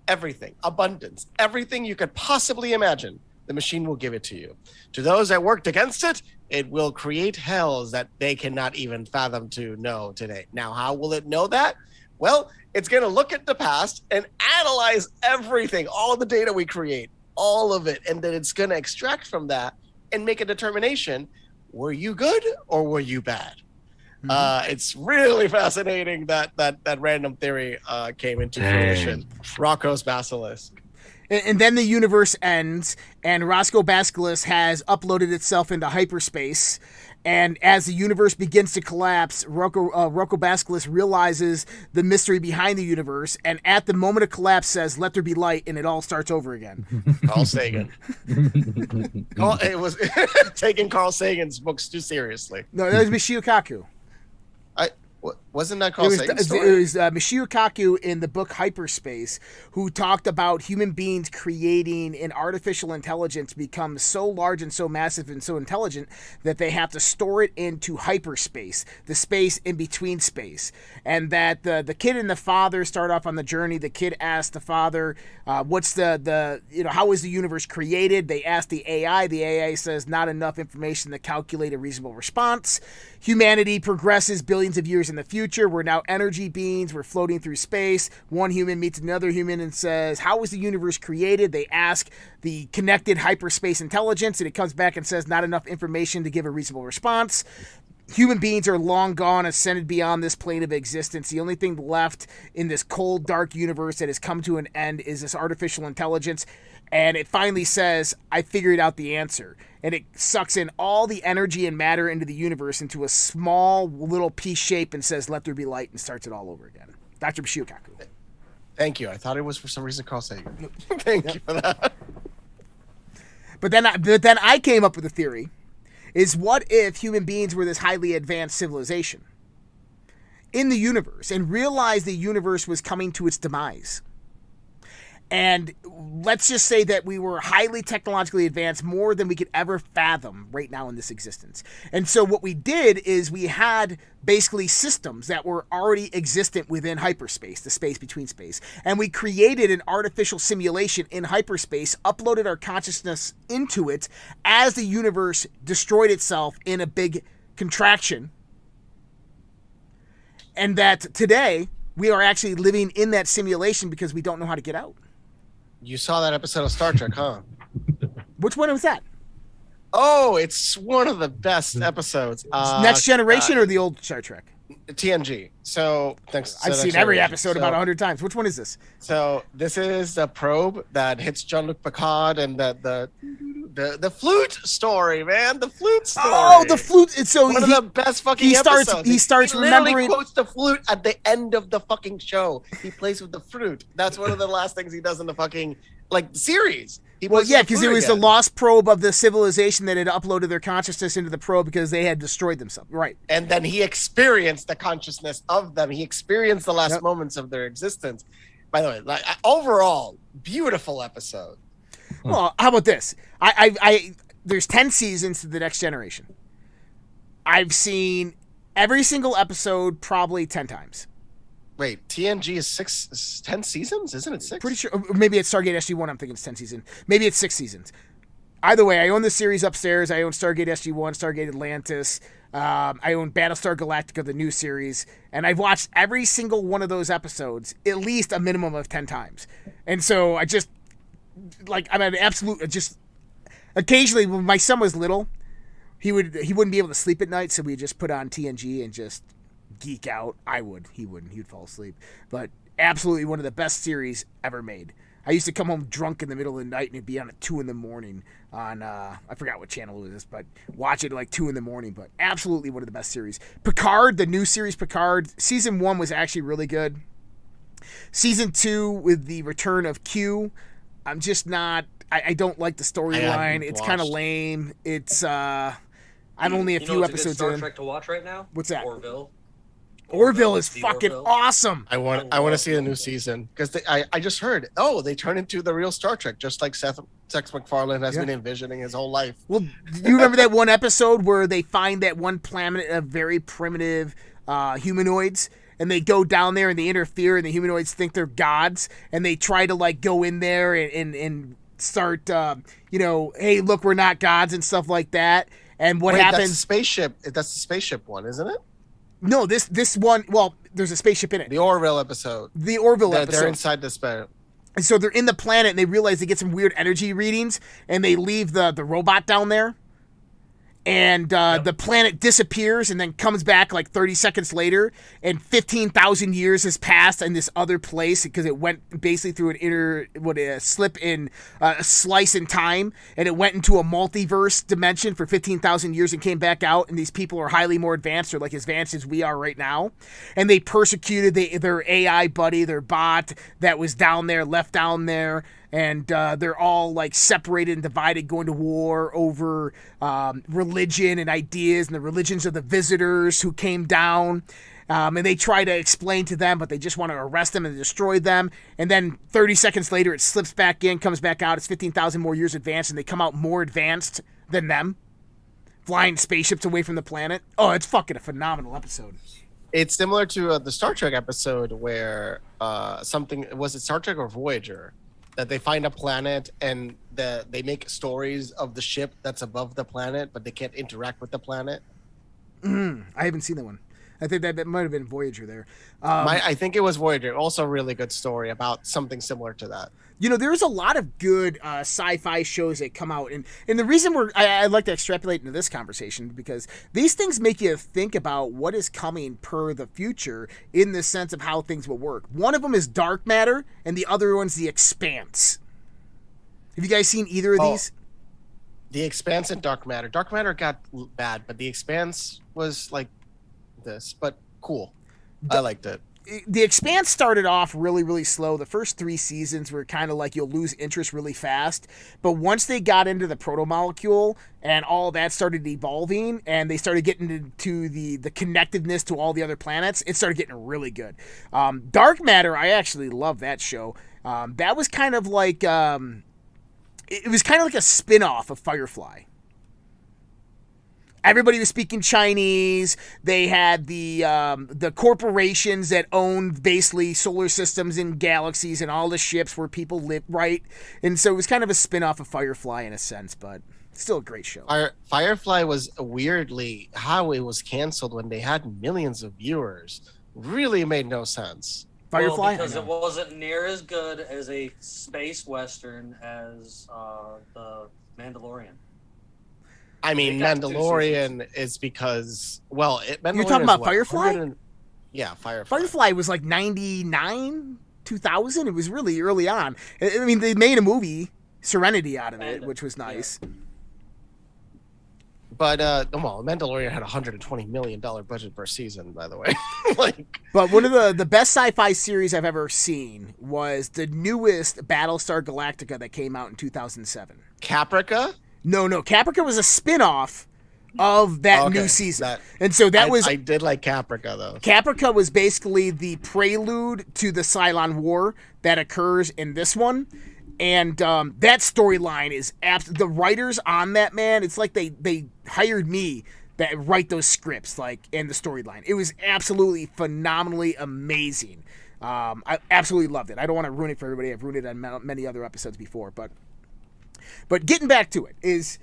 everything, abundance, everything you could possibly imagine. The machine will give it to you. To those that worked against it, it will create hells that they cannot even fathom to know today. Now, how will it know that? Well, it's going to look at the past and analyze everything, all the data we create, all of it, and then it's going to extract from that and make a determination: were you good or were you bad? It's really fascinating that random theory came into fruition. Rocco's basilisk. And then the universe ends, and Roscoe Basilisk has uploaded itself into hyperspace. And as the universe begins to collapse, Rocco Basilisk realizes the mystery behind the universe, and at the moment of collapse says, "Let there be light," and it all starts over again. Carl Sagan. It was taking Carl Sagan's books too seriously. No, that was Michio Kaku. Wasn't that Carl Sagan's story? It was Michio Kaku in the book Hyperspace, who talked about human beings creating an artificial intelligence become so large and so massive and so intelligent that they have to store it into hyperspace, the space in between space. And that the kid and the father start off on the journey. The kid asks the father, what's how is the universe created? They ask the AI. The AI says not enough information to calculate a reasonable response. Humanity progresses billions of years in the future. We're now energy beings. We're floating through space. One human meets another human and says, how was the universe created? They ask the connected hyperspace intelligence, and it comes back and says not enough information to give a reasonable response. Human beings are long gone, ascended beyond this plane of existence. The only thing left in this cold, dark universe that has come to an end is this artificial intelligence. And it finally says, I figured out the answer. And it sucks in all the energy and matter into the universe into a small little piece shape and says, let there be light, and starts it all over again. Dr. Michio Kaku. Thank you. I thought it was for some reason Carl Sagan. Thank you for that. But then I came up with a theory. Is what if human beings were this highly advanced civilization in the universe and realized the universe was coming to its demise? And let's just say that we were highly technologically advanced, more than we could ever fathom right now in this existence. And so what we did is we had basically systems that were already existent within hyperspace, the space between space. And we created an artificial simulation in hyperspace, uploaded our consciousness into it as the universe destroyed itself in a big contraction. And that today we are actually living in that simulation because we don't know how to get out. You saw that episode of Star Trek, huh? Which one was that? Oh, it's one of the best episodes. Next Generation or the old Star Trek? TNG. So I've seen every episode about 100 times. Which one is this? So this is the probe that hits Jean-Luc Picard, and the flute story, man. The flute story. Oh, the flute. So one of the best fucking episodes. He starts he remembering. Quotes the flute at the end of the fucking show. He plays with the flute. That's one of the last things he does in the fucking series. Because it was the lost probe of the civilization that had uploaded their consciousness into the probe because they had destroyed themselves. Right. And then he experienced the consciousness of them. He experienced the last moments of their existence. By the way, overall, beautiful episode. Well, how about this? There's 10 seasons to the Next Generation. I've seen every single episode probably 10 times. Wait, TNG is 10 seasons? Isn't it 6? Pretty sure. Maybe it's Stargate SG-1. I'm thinking it's 10 seasons. Maybe it's 6 seasons. Either way, I own the series upstairs. I own Stargate SG-1, Stargate Atlantis. I own Battlestar Galactica, the new series. And I've watched every single one of those episodes at least a minimum of 10 times. And so I just, I'm an absolute, just, occasionally when my son was little, he wouldn't be able to sleep at night, so we just put on TNG and just geek out. I would. He wouldn't. He'd fall asleep. But absolutely one of the best series ever made. I used to come home drunk in the middle of the night and it'd be on at 2 a.m. on I forgot what channel it was, but watch it at 2 a.m. But absolutely one of the best series. Picard, the new series Picard, season 1 was actually really good. Season 2 with the return of Q, I'm just not. I don't like the storyline. It's kind of lame. It's I'm only a few episodes in. in. Star Trek to watch right now? What's that? Orville is fucking awesome. I want to see a new season because I just heard they turn into the real Star Trek just like Seth MacFarlane has been envisioning his whole life. Well, do you remember that one episode where they find that one planet of very primitive humanoids? And they go down there and they interfere, and the humanoids think they're gods, and they try to like go in there and start, hey, look, we're not gods and stuff like that. And what happens? That's the spaceship. That's the spaceship one, isn't it? No, this one. Well, there's a spaceship in it. The Orville episode. Episode. They're inside the spaceship. And so they're in the planet, and they realize they get some weird energy readings, and they leave the robot down there. And the planet disappears and then comes back like 30 seconds later, and 15,000 years has passed in this other place because it went basically through a slice in time, and it went into a multiverse dimension for 15,000 years and came back out, and these people are highly more advanced, or like as advanced as we are right now, and they persecuted their AI buddy, their bot that was down there, left down there. And they're all like separated and divided, going to war over religion and ideas and the religions of the visitors who came down. And they try to explain to them, but they just want to arrest them and destroy them. And then 30 seconds later, it slips back in, comes back out. It's 15,000 more years advanced, and they come out more advanced than them, flying spaceships away from the planet. Oh, it's fucking a phenomenal episode. It's similar to the Star Trek episode where was it Star Trek or Voyager? That they find a planet and they make stories of the ship that's above the planet, but they can't interact with the planet. I haven't seen that one. I think that might have been Voyager there. I think it was Voyager. Also a really good story about something similar to that. There's a lot of good sci-fi shows that come out. And the reason I'd like to extrapolate into this conversation, because these things make you think about what is coming per the future in the sense of how things will work. One of them is Dark Matter, and the other one's The Expanse. Have you guys seen either of these? The Expanse and Dark Matter. Dark Matter got bad, but The Expanse was like this, but cool. I liked it. The Expanse started off really, really slow. The first 3 seasons were kind of like you'll lose interest really fast. But once they got into the proto-molecule and all that started evolving and they started getting into the connectedness to all the other planets, it started getting really good. Dark Matter, I actually love that show. That was kind of like it was kind of like a spin-off of Firefly. Everybody was speaking Chinese. They had the corporations that owned basically solar systems and galaxies and all the ships where people live, right? And so it was kind of a spin-off of Firefly in a sense, but still a great show. Firefly was weirdly how it was canceled when they had millions of viewers. Really made no sense. Firefly? Because it wasn't near as good as a space western as the Mandalorian. I mean, Mandalorian is because, Mandalorian you're talking about Firefly? Yeah, Firefly. Firefly was like 99, 2000. It was really early on. I mean, they made a movie, Serenity, out of it, which was nice. Yeah. But, Mandalorian had a $120 million budget per season, by the way. But one of the best sci-fi series I've ever seen was the newest Battlestar Galactica that came out in 2007. Caprica? No. Caprica was a spin-off of that new season. And so I did like Caprica, though. Caprica was basically the prelude to the Cylon War that occurs in this one. And that storyline is the writers on that, man, it's like they hired me that write those scripts, and the storyline. It was absolutely phenomenally amazing. I absolutely loved it. I don't want to ruin it for everybody. I've ruined it on many other episodes before, But getting back to it is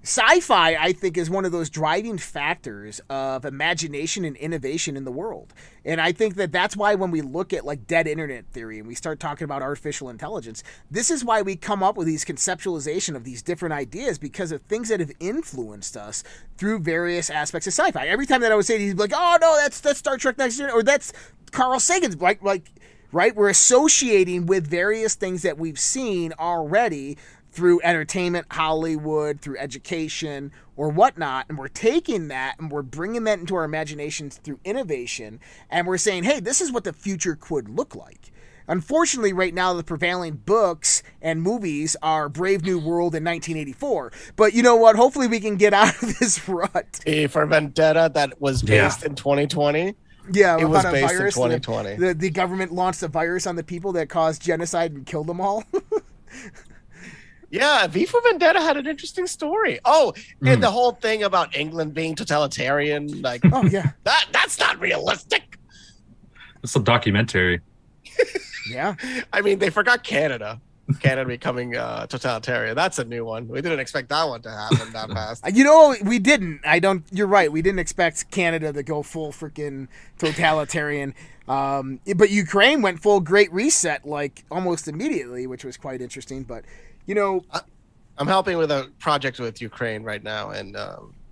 sci-fi, I think, is one of those driving factors of imagination and innovation in the world. And I think that's why when we look at dead internet theory and we start talking about artificial intelligence, this is why we come up with these conceptualization of these different ideas, because of things that have influenced us through various aspects of sci-fi. Every time that I would say, he'd be like, oh no, that's Star Trek Next Gen, or that's Carl Sagan's, right? We're associating with various things that we've seen already through entertainment, Hollywood, through education, or whatnot, and we're taking that and we're bringing that into our imaginations through innovation, and we're saying, hey, this is what the future could look like. Unfortunately, right now, the prevailing books and movies are Brave New World in 1984. But you know what? Hopefully we can get out of this rut. For Vendetta that was based in 2020. Yeah, it was about a based virus. in 2020. The government launched a virus on the people that caused genocide and killed them all. Yeah, V for Vendetta had an interesting story. Oh, and the whole thing about England being totalitarian, like, oh yeah, that's not realistic. It's a documentary. Yeah, I mean, they forgot Canada. Canada becoming totalitarian. That's a new one. We didn't expect that one to happen that fast. You know, we didn't. You're right. We didn't expect Canada to go full freaking totalitarian. But Ukraine went full Great Reset like almost immediately, which was quite interesting. But you know, I'm helping with a project with Ukraine right now, and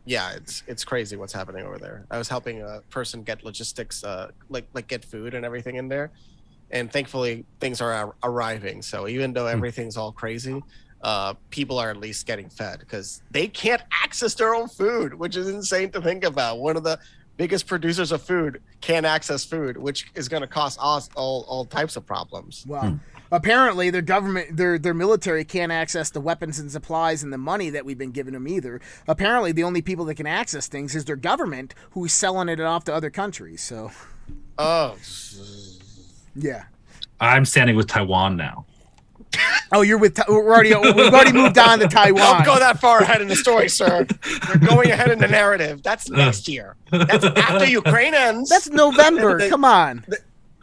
yeah, it's crazy what's happening over there. I was helping a person get logistics, like get food and everything in there. And thankfully, things are arriving. So even though everything's all crazy, people are at least getting fed because they can't access their own food, which is insane to think about. One of the biggest producers of food can't access food, which is going to cause us all types of problems. Well, apparently their government, their military can't access the weapons and supplies and the money that we've been giving them either. Apparently, the only people that can access things is their government, who's selling it off to other countries. So, yeah, I'm standing with Taiwan now. Oh, you're with. We've already moved on to Taiwan. Don't go that far ahead in the story, sir. You're going ahead in the narrative. That's next year. That's after Ukraine ends. That's November. Come on.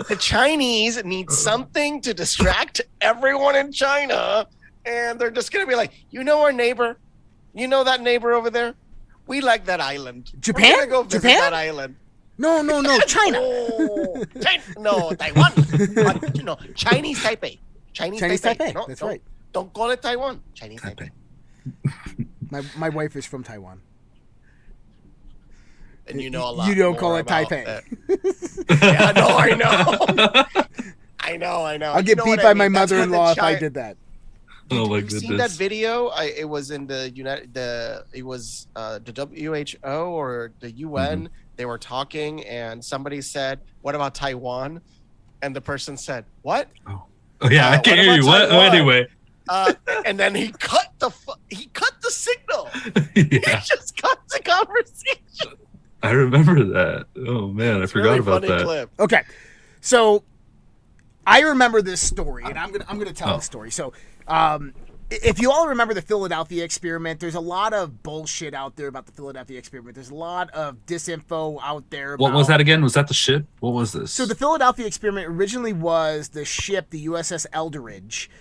The Chinese need something to distract everyone in China, and they're just gonna be like, you know, our neighbor, you know that neighbor over there. We like that island. Japan. We're gonna go visit that island. No, China. Oh, China. No, Taiwan. But, you know, Chinese Taipei. Chinese Taipei. No, that's right. Don't call it Taiwan. Chinese Taipei. My wife is from Taiwan. And you know a lot. You don't more call it about Taipei. Yeah, no, I know. I'll get beat by my mother-in-law if I did that. Oh my Have you goodness! seen that video? It was in the WHO or the UN. Mm-hmm. They were talking, and somebody said, "What about Taiwan?" And the person said, "What?" Oh yeah, I can't hear you. What? Oh, anyway. And then he cut the signal. Yeah. He just cut the conversation. I remember that. Oh man, I forgot really about funny that. Clip. Okay, so I remember this story, and I'm gonna tell the story. So, if you all remember the Philadelphia experiment, there's a lot of bullshit out there about the Philadelphia experiment. There's a lot of disinfo out there. What was that again? Was that the ship? What was this? So the Philadelphia experiment originally was the ship, the USS Eldridge,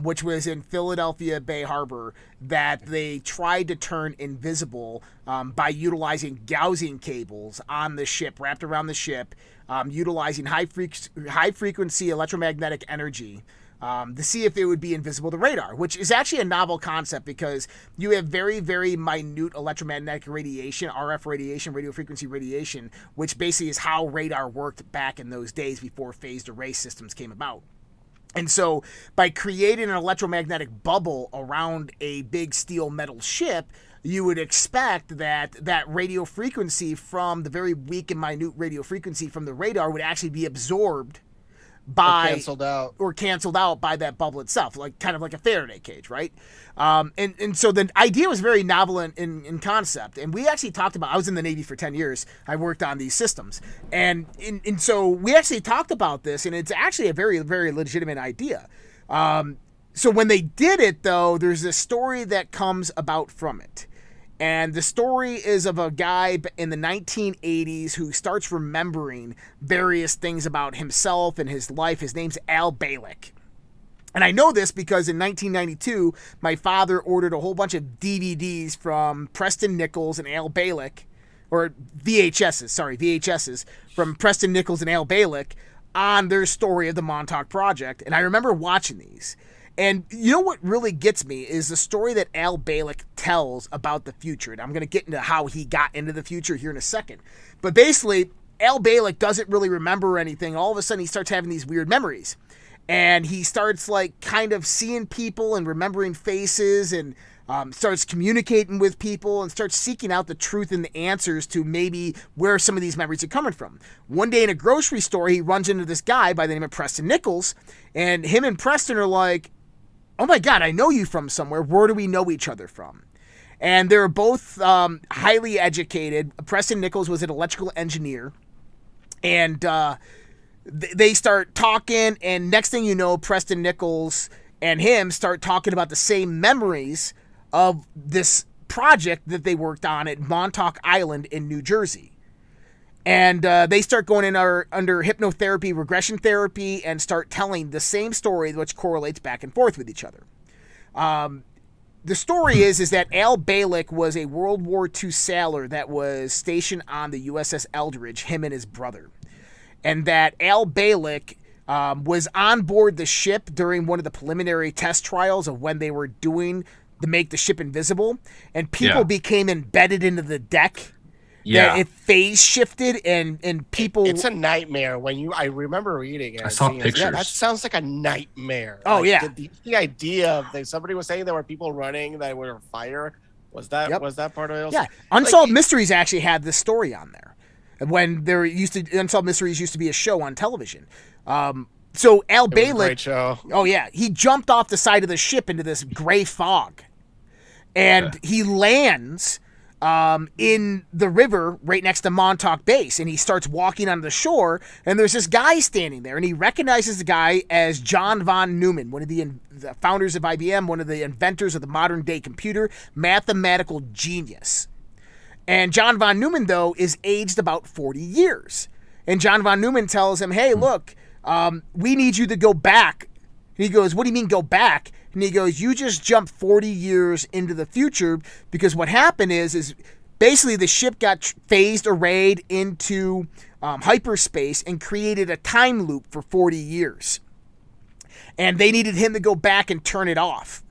which was in Philadelphia Bay Harbor, that they tried to turn invisible by utilizing gouging cables on the ship, wrapped around the ship, utilizing high frequency electromagnetic energy to see if it would be invisible to radar, which is actually a novel concept because you have very, very minute electromagnetic radiation, RF radiation, radio frequency radiation, which basically is how radar worked back in those days before phased array systems came about. And so by creating an electromagnetic bubble around a big steel metal ship, you would expect that radio frequency from the very weak and minute radio frequency from the radar would actually be absorbed by canceled out by that bubble itself, like kind of like a Faraday cage, right? And so the idea was very novel in concept. And we actually talked about, I was in the Navy for 10 years. I worked on these systems. And so we actually talked about this, and it's actually a very, very legitimate idea. So when they did it, though, there's a story that comes about from it. And the story is of a guy in the 1980s who starts remembering various things about himself and his life. His name's Al Balick. And I know this because in 1992, my father ordered a whole bunch of DVDs from Preston Nichols and Al Balick, or VHSs from Preston Nichols and Al Balick on their story of the Montauk Project. And I remember watching these. And you know what really gets me is the story that Al Balick tells about the future. And I'm going to get into how he got into the future here in a second. But basically, Al Balick doesn't really remember anything. All of a sudden, he starts having these weird memories. and he starts like kind of seeing people and remembering faces, and starts communicating with people and starts seeking out the truth and the answers to maybe where some of these memories are coming from. One day in a grocery store, he runs into this guy by the name of Preston Nichols, and him and Preston are like, oh my God, I know you from somewhere. Where do we know each other from? And they're both highly educated. Preston Nichols was an electrical engineer, and they start talking, and next thing you know, Preston Nichols and him start talking about the same memories of this project that they worked on at Montauk Island in New Jersey. And they start going in under hypnotherapy, regression therapy, and start telling the same story, which correlates back and forth with each other. The story is that Al Balick was a World War II sailor that was stationed on the USS Eldridge, him and his brother. And that Al Balick was on board the ship during one of the preliminary test trials of when they were doing to make the ship invisible, and people became embedded into the deck. That it phase shifted, and people. It's a nightmare when I remember reading it. I saw pictures. Yeah, that sounds like a nightmare. Oh, like, yeah. The idea of somebody was saying there were people running that were fire. Was that part of it? Yeah, Unsolved Mysteries actually had this story on there. When Unsolved Mysteries used to be a show on television. So Al Balick, great show. Oh yeah, he jumped off the side of the ship into this gray fog, and he lands in the river right next to Montauk Base, and he starts walking on the shore, and there's this guy standing there, and he recognizes the guy as John von Neumann, one of the founders of IBM, one of the inventors of the modern day computer, mathematical genius. And John von Neumann, though, is aged about 40 years. And John von Neumann tells him, hey, look, we need you to go back. And he goes, what do you mean go back? And he goes, you just jumped 40 years into the future, because what happened is basically the ship got phased arrayed into hyperspace and created a time loop for 40 years. And they needed him to go back and turn it off.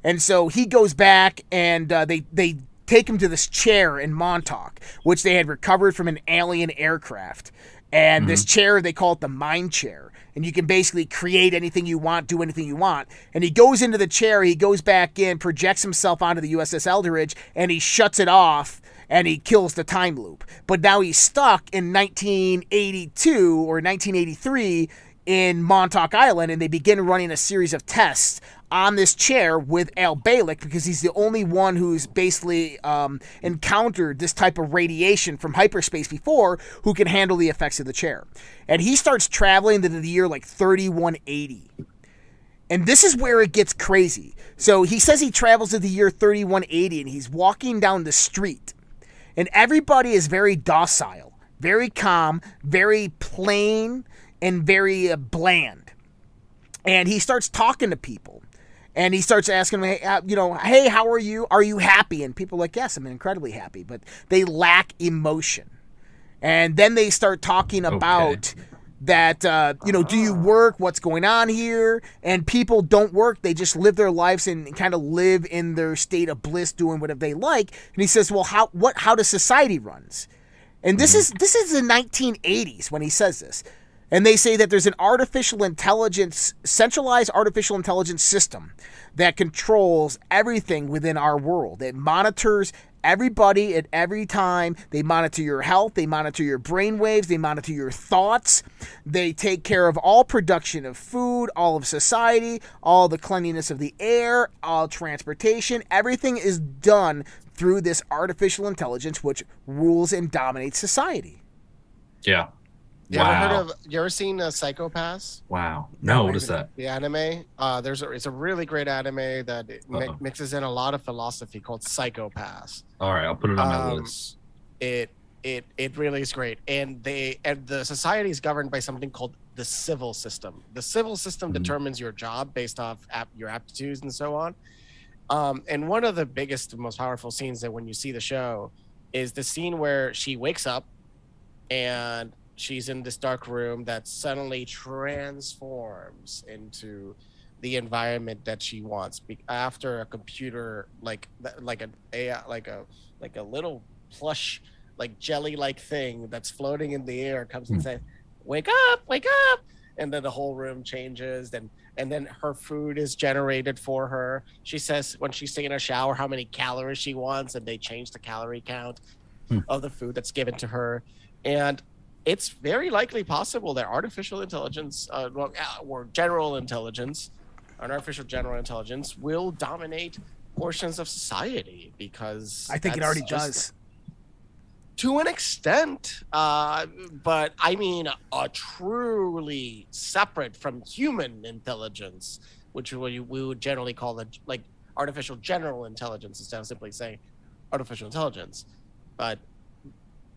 And so he goes back, and they take him to this chair in Montauk, which they had recovered from an alien aircraft. And this chair, they call it the mind chair. And you can basically create anything you want, do anything you want. And he goes into the chair, he goes back in, projects himself onto the USS Eldridge, and he shuts it off, and he kills the time loop. But now he's stuck in 1982 or 1983 in Montauk Island, and they begin running a series of tests on this chair with Al Balick, because he's the only one who's basically encountered this type of radiation from hyperspace before, who can handle the effects of the chair. And he starts traveling to the year like 3180. And this is where it gets crazy. So he says he travels to the year 3180, and he's walking down the street, and everybody is very docile, very calm, very plain, and very bland. And he starts talking to people. And he starts asking them, hey, how are you? Are you happy? And people are like, yes, I'm incredibly happy. But they lack emotion. And then they start talking about that, do you work? What's going on here? And people don't work. They just live their lives and kind of live in their state of bliss, doing whatever they like. And he says, well, how does society runs? And this is the 1980s when he says this. And they say that there's an centralized artificial intelligence system that controls everything within our world. It monitors everybody at every time. They monitor your health. They monitor your brain waves. They monitor your thoughts. They take care of all production of food, all of society, all the cleanliness of the air, all transportation. Everything is done through this artificial intelligence, which rules and dominates society. Yeah. You ever seen Psycho-Pass? Wow. No, what is that? The anime. It's a really great anime that mixes in a lot of philosophy called Psycho-Pass. All right, I'll put it on my list. It really is great, and the society is governed by something called the civil system. The civil system determines your job based off your aptitudes and so on. And one of the biggest, most powerful scenes that when you see the show is the scene where she wakes up and she's in this dark room that suddenly transforms into the environment that she wants after a computer like a little plush like jelly like thing that's floating in the air comes and says, wake up, and then the whole room changes, and then her food is generated for her. She says when she's taking a shower how many calories she wants, and they change the calorie count of the food that's given to her. And it's very likely possible that artificial intelligence, or general intelligence, an artificial general intelligence will dominate portions of society, because I think it already does. To an extent, but I mean a truly separate from human intelligence, which we would generally call it like artificial general intelligence instead of simply saying artificial intelligence. But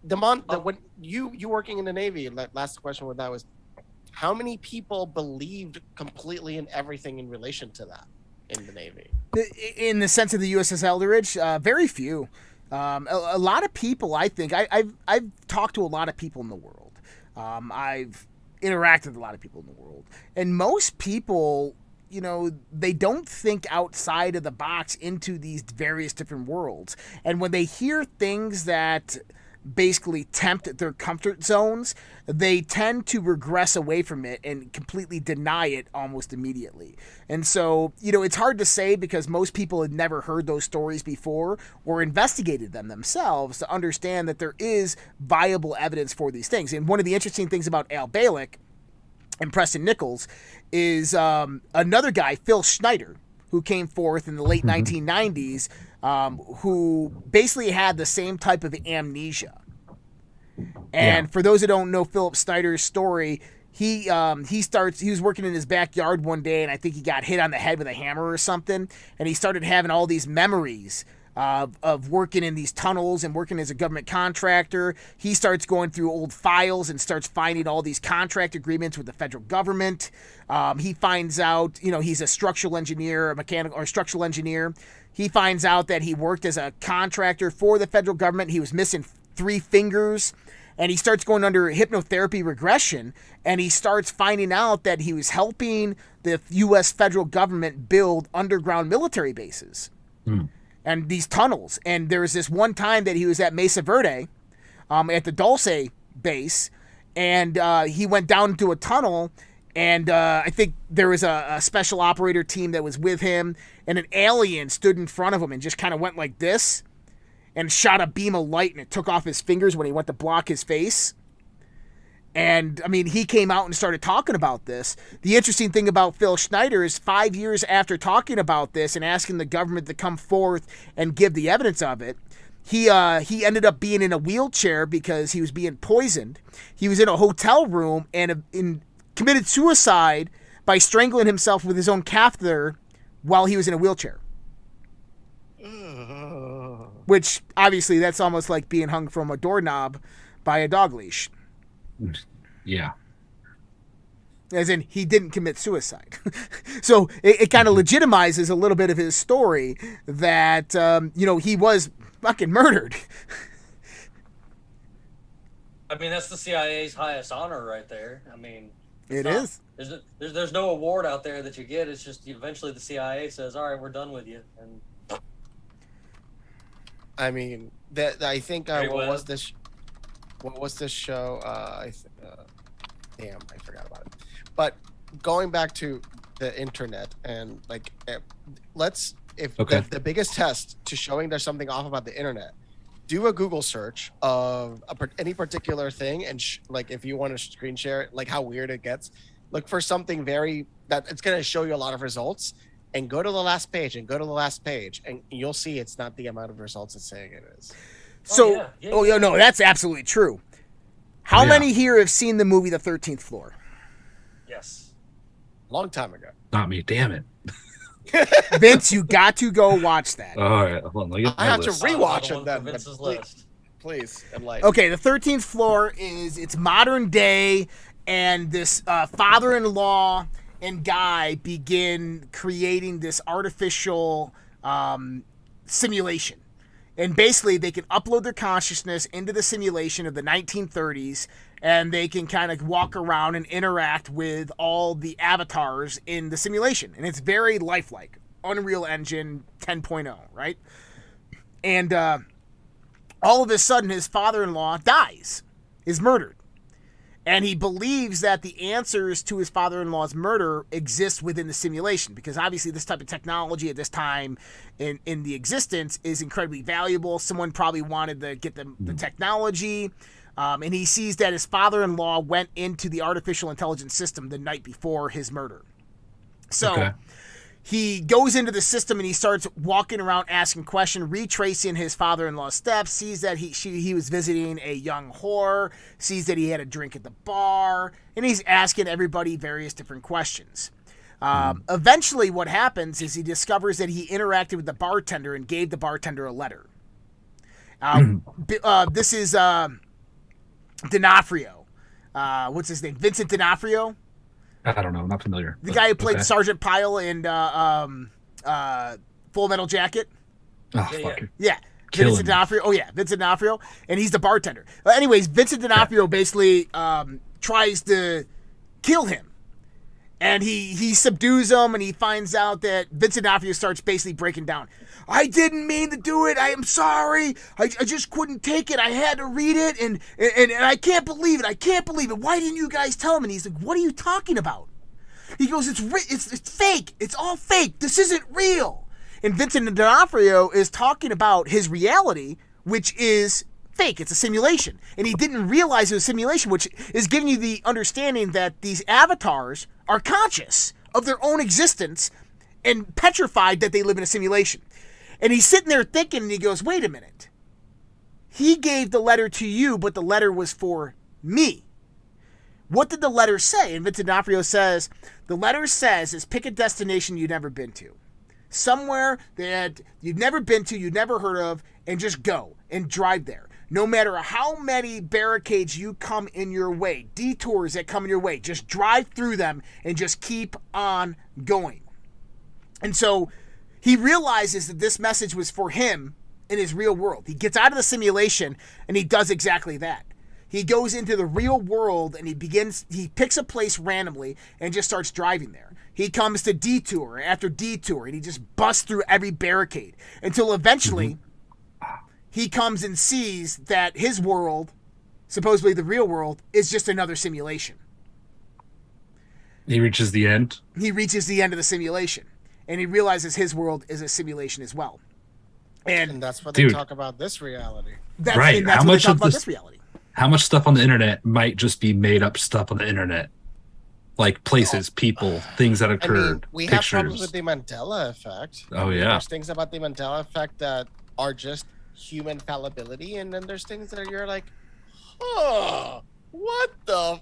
when you working in the Navy, last question with that was, how many people believed completely in everything in relation to that in the Navy? In the sense of the USS Eldridge, very few. A lot of people, I think, I've talked to a lot of people in the world. I've interacted with a lot of people in the world. And most people, you know, they don't think outside of the box into these various different worlds. And when they hear things that basically tempt their comfort zones, they tend to regress away from it and completely deny it almost immediately. And so, you know, it's hard to say because most people had never heard those stories before or investigated them themselves to understand that there is viable evidence for these things. And one of the interesting things about Al Bielek and Preston Nichols is another guy, Phil Schneider, who came forth in the late 1990s, who basically had the same type of amnesia. And for those who don't know Philip Snyder's story, he was working in his backyard one day, and I think he got hit on the head with a hammer or something, and he started having all these memories of working in these tunnels and working as a government contractor. He starts going through old files and starts finding all these contract agreements with the federal government. He finds out, you know, he's a structural engineer, a mechanical or structural engineer. He finds out that he worked as a contractor for the federal government. He was missing 3 fingers, and he starts going under hypnotherapy regression, and he starts finding out that he was helping the U.S. federal government build underground military bases and these tunnels. And there was this one time that he was at Mesa Verde at the Dulce base, and he went down into a tunnel, and I think there was a special operator team that was with him, and an alien stood in front of him and just kind of went like this and shot a beam of light, and it took off his fingers when he went to block his face. And, I mean, he came out and started talking about this. The interesting thing about Phil Schneider is 5 years after talking about this and asking the government to come forth and give the evidence of it, he ended up being in a wheelchair because he was being poisoned. He was in a hotel room and committed suicide by strangling himself with his own catheter while he was in a wheelchair. Which, obviously, that's almost like being hung from a doorknob by a dog leash. Yeah. As in, he didn't commit suicide. So it kind of legitimizes a little bit of his story that, you know, he was fucking murdered. I mean, that's the CIA's highest honor right there. I mean, it is. There's no award out there that you get. It's just eventually the CIA says, all right, we're done with you. And I mean, I think what was this show? Damn, I forgot about it. But going back to the internet and like, the biggest test to showing there's something off about the internet, do a Google search of any particular thing, and like if you want to screen share it, like how weird it gets, look for something that it's going to show you a lot of results. And go to the last page and you'll see it's not the amount of results it's saying it is. So, no, that's absolutely true. How many here have seen the movie The 13th Floor? Yes. Long time ago. Not me, damn it. Vince, you got to go watch that. All right, hold on. I have to rewatch it then. Vince's list. Please, enlighten. Okay, The 13th Floor it's modern day, and this father-in-law and guy begin creating this artificial simulation. And basically, they can upload their consciousness into the simulation of the 1930s, and they can kind of walk around and interact with all the avatars in the simulation. And it's very lifelike. Unreal Engine 10.0, right? And all of a sudden, his father-in-law dies, is murdered. And he believes that the answers to his father-in-law's murder exist within the simulation, because obviously this type of technology at this time in the existence is incredibly valuable. Someone probably wanted to get the technology, and he sees that his father-in-law went into the artificial intelligence system the night before his murder. So he goes into the system and he starts walking around asking questions, retracing his father-in-law's steps, sees that he was visiting a young whore, sees that he had a drink at the bar, and he's asking everybody various different questions. Eventually what happens is he discovers that he interacted with the bartender and gave the bartender a letter. This is D'Onofrio. What's his name? Vincent D'Onofrio? I don't know. I'm not familiar. The guy who played Sergeant Pyle in Full Metal Jacket. Oh, fuck it. Yeah. Vincent D'Onofrio. Oh, yeah. Vincent D'Onofrio. And he's the bartender. Anyways, Vincent D'Onofrio basically tries to kill him. And he subdues him, and he finds out that Vincent D'Onofrio starts basically breaking down. I didn't mean to do it. I am sorry. I just couldn't take it. I had to read it, and I can't believe it. I can't believe it. Why didn't you guys tell him? And he's like, what are you talking about? He goes, it's fake. It's all fake. This isn't real. And Vincent D'Onofrio is talking about his reality, which is fake. It's a simulation. And he didn't realize it was a simulation, which is giving you the understanding that these avatars are conscious of their own existence and petrified that they live in a simulation. And he's sitting there thinking, and he goes, wait a minute. He gave the letter to you, but the letter was for me. What did the letter say? And Vincent D'Onofrio says, the letter says is pick a destination you've never been to. Somewhere that you've never been to, you've never heard of, and just go and drive there. No matter how many barricades you come in your way, detours that come in your way, just drive through them and just keep on going. And so he realizes that this message was for him in his real world. He gets out of the simulation and he does exactly that. He goes into the real world and he picks a place randomly and just starts driving there. He comes to detour after detour and he just busts through every barricade until eventually he comes and sees that his world, supposedly the real world, is just another simulation. He reaches the end? He reaches the end of the simulation. And he realizes his world is a simulation as well. And that's what they talk about this reality. Right. How much of this reality? How much stuff on the internet might just be made up stuff on the internet? Like places, people, things that occurred, we pictures. have problems with the Mandela Effect. Oh, yeah. There's things about the Mandela Effect that are just human fallibility, and then there's things that you're like, oh, what the?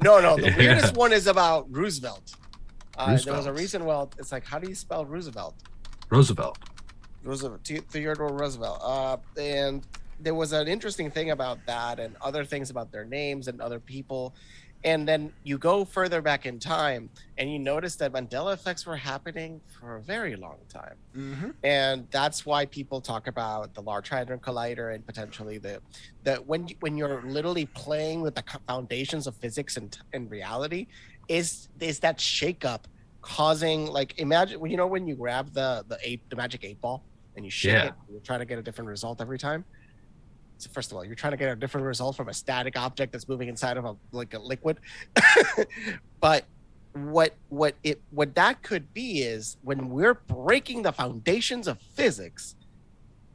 No, the weirdest one is about Roosevelt. There was a reason. Well, it's like, how do you spell Roosevelt? Roosevelt, Theodore Roosevelt. And there was an interesting thing about that, and other things about their names and other people. And then you go further back in time, and you notice that Mandela effects were happening for a very long time. Mm-hmm. And that's why people talk about the Large Hadron Collider and potentially that when you're literally playing with the foundations of physics and reality, is that shakeup causing, like, imagine when you grab the magic 8 ball and you shake it, you're trying to get a different result every time. So first of all, you're trying to get a different result from a static object that's moving inside of a liquid. But what that could be is when we're breaking the foundations of physics,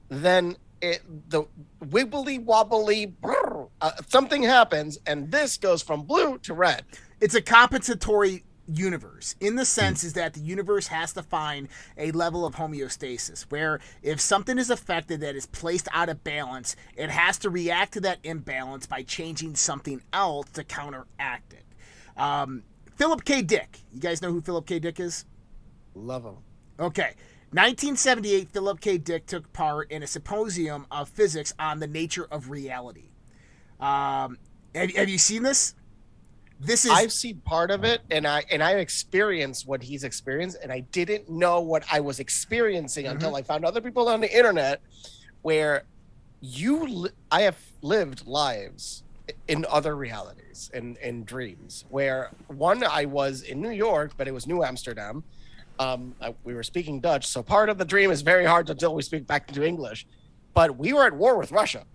then the wibbly wobbly something happens, and this goes from blue to red. It's a compensatory universe in the sense is that the universe has to find a level of homeostasis where if something is affected that is placed out of balance, it has to react to that imbalance by changing something else to counteract it. Philip K. Dick. You guys know who Philip K. Dick is? Love him. Okay. 1978, Philip K. Dick took part in a symposium of physics on the nature of reality. Have you seen this? I've seen part of it, and I experienced what he's experienced, and I didn't know what I was experiencing until I found other people on the internet where I have lived lives in other realities, in dreams, where one, I was in New York, but it was New Amsterdam. We were speaking Dutch, so part of the dream is very hard until we speak back into English, but we were at war with Russia.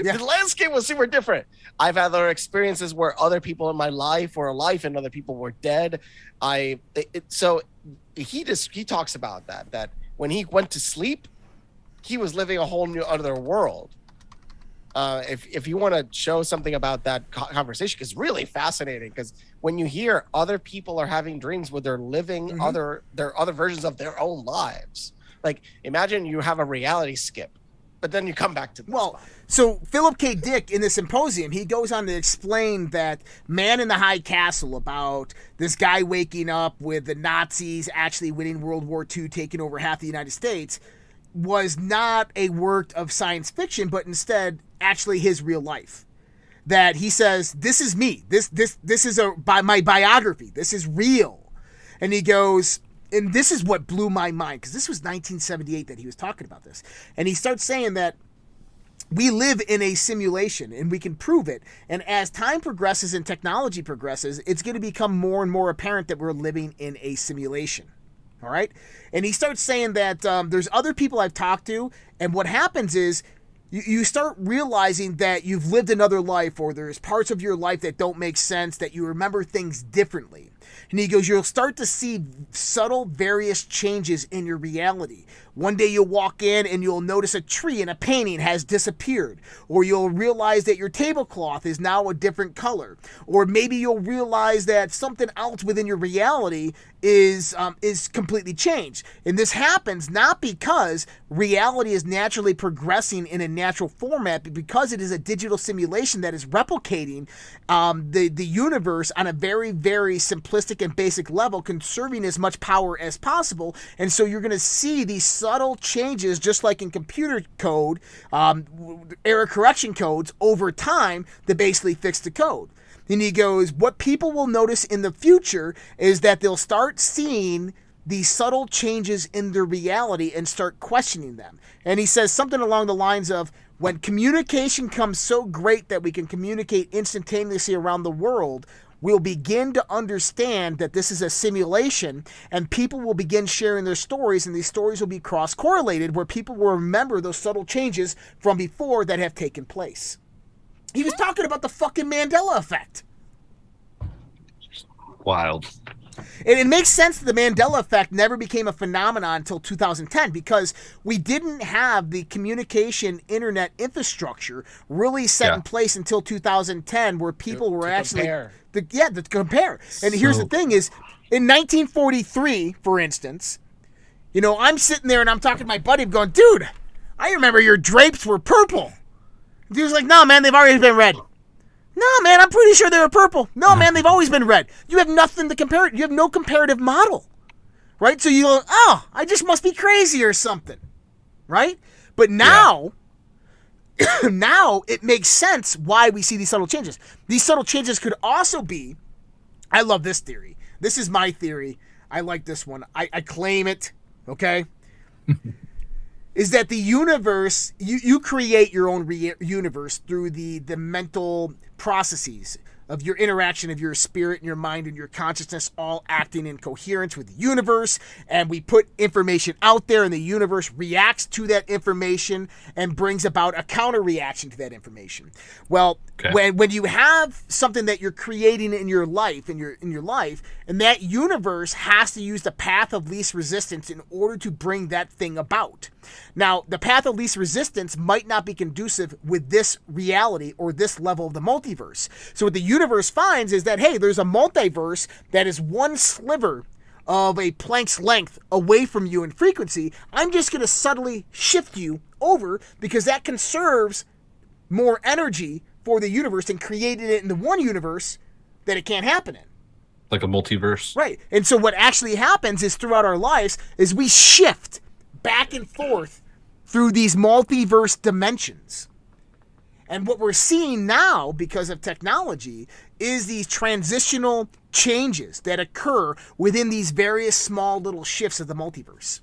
Yeah. The landscape was super different. I've had other experiences where other people in my life were alive and other people were dead. So he talks about that when he went to sleep, he was living a whole new other world. If you want to show something about that conversation, it's really fascinating, because when you hear other people are having dreams where they're living other versions of their own lives, like imagine you have a reality skip, but then you come back to this spot. So Philip K. Dick in the symposium, he goes on to explain that Man in the High Castle, about this guy waking up with the Nazis actually winning World War II, taking over half the United States, was not a work of science fiction, but instead actually his real life. That he says, this is me. This is my biography. This is real. And he goes, and this is what blew my mind, because this was 1978 that he was talking about this. And he starts saying that we live in a simulation and we can prove it. And as time progresses and technology progresses, it's going to become more and more apparent that we're living in a simulation. All right. And he starts saying that there's other people I've talked to, and what happens is you start realizing that you've lived another life, or there's parts of your life that don't make sense, that you remember things differently. And he goes, you'll start to see subtle various changes in your reality. One day you'll walk in and you'll notice a tree in a painting has disappeared. Or you'll realize that your tablecloth is now a different color. Or maybe you'll realize that something else within your reality is completely changed. And this happens not because reality is naturally progressing in a natural format, but because it is a digital simulation that is replicating the universe on a very, very simplistic and basic level, conserving as much power as possible. And so you're going to see these subtle changes, just like in computer code, error correction codes, over time to basically fix the code. And he goes, what people will notice in the future is that they'll start seeing these subtle changes in their reality and start questioning them. And he says something along the lines of, when communication comes so great that we can communicate instantaneously around the world, we'll begin to understand that this is a simulation, and people will begin sharing their stories, and these stories will be cross-correlated, where people will remember those subtle changes from before that have taken place. He was talking about the fucking Mandela Effect. Wild. And it makes sense that the Mandela Effect never became a phenomenon until 2010, because we didn't have the communication internet infrastructure really set in place until 2010, where people were actually to compare. And here's the thing is, in 1943, for instance, you know, I'm sitting there and I'm talking to my buddy, I'm going, dude, I remember your drapes were purple. He was like, no, man, they've always been red. No, man, I'm pretty sure they were purple. No, man, they've always been red. You have nothing to compare it. You have no comparative model, right? So you go, oh, I just must be crazy or something, right? But now, now it makes sense why we see these subtle changes. These subtle changes could also be, I love this theory. This is my theory. I like this one. I claim it, okay? Is that the universe, you create your own universe through the mental processes of your interaction of your spirit and your mind and your consciousness all acting in coherence with the universe, and we put information out there and the universe reacts to that information and brings about a counter reaction to that information. Well, when you have something that you're creating in your life, and that universe has to use the path of least resistance in order to bring that thing about. Now, the path of least resistance might not be conducive with this reality or this level of the multiverse. So what the universe finds is that, hey, there's a multiverse that is one sliver of a Planck's length away from you in frequency. I'm just going to subtly shift you over, because that conserves more energy for the universe and created it into one universe that it can't happen in. Like a multiverse. Right. And so what actually happens is, throughout our lives, is we shift back and forth through these multiverse dimensions. And what we're seeing now, because of technology, is these transitional changes that occur within these various small little shifts of the multiverse.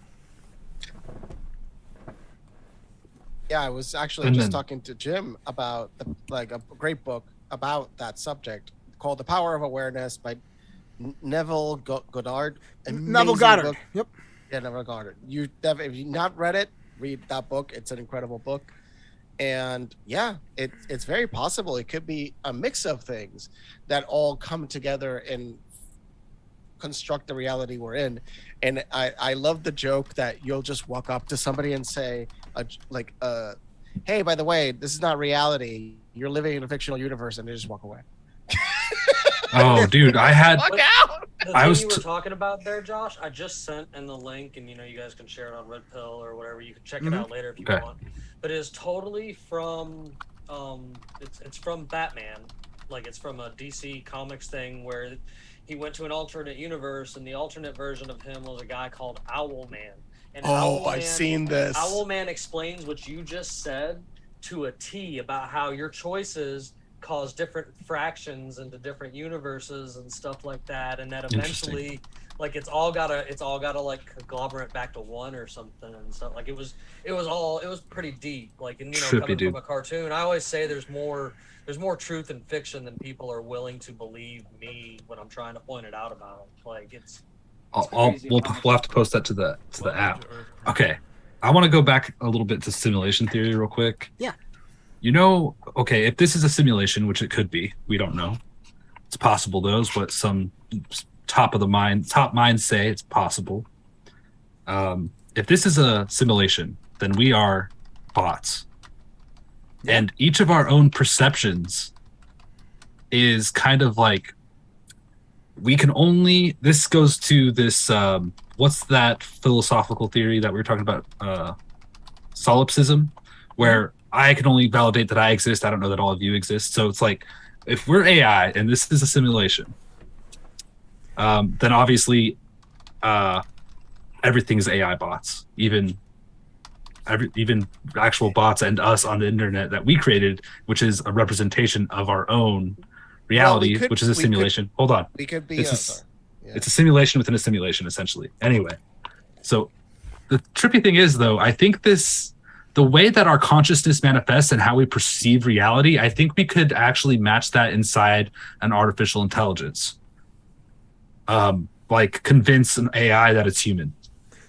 Yeah, I was actually just talking to Jim about a great book about that subject called The Power of Awareness by Neville Goddard. Neville Goddard. Book. Yep. Yeah, Neville Goddard. If you've not read it, read that book. It's an incredible book. And yeah, it's very possible it could be a mix of things that all come together and construct the reality we're in. And I love the joke that you'll just walk up to somebody and say, hey, by the way, this is not reality. You're living in a fictional universe, and they just walk away. Oh, dude, I had. Walk out! The I thing was you were talking about there, Josh, I just sent in the link, and you guys can share it on Red Pill or whatever. You can check it out later if you want. But it is totally from it's from Batman. Like, it's from a DC Comics thing where he went to an alternate universe, and the alternate version of him was a guy called Owlman. And I've seen this. Owlman explains what you just said to a T about how your choices cause different fractions into different universes and stuff like that, and that eventually, like, it's all gotta like conglomerate back to one or something and stuff. Like, it was pretty deep. Like, and coming from a cartoon, I always say there's more truth in fiction than people are willing to believe me when I'm trying to point it out about them. Like, we'll have to post that to the app. Okay, I want to go back a little bit to simulation theory real quick. Yeah. Okay, if this is a simulation, which it could be, we don't know. It's possible, though, is what some top minds say. It's possible. If this is a simulation, then we are bots. Yeah. And each of our own perceptions is kind of like, this goes to this, what's that philosophical theory that we were talking about? Solipsism, where I can only validate that I exist. I don't know that all of you exist. So it's like, if we're AI and this is a simulation, then obviously everything's AI bots, even actual bots and us on the internet that we created, which is a representation of our own reality, which is a simulation. Hold on. We could be it's a simulation within a simulation, essentially. Anyway, so the trippy thing is, though, I think the way that our consciousness manifests and how we perceive reality, I think we could actually match that inside an artificial intelligence. Like, convince an AI that it's human.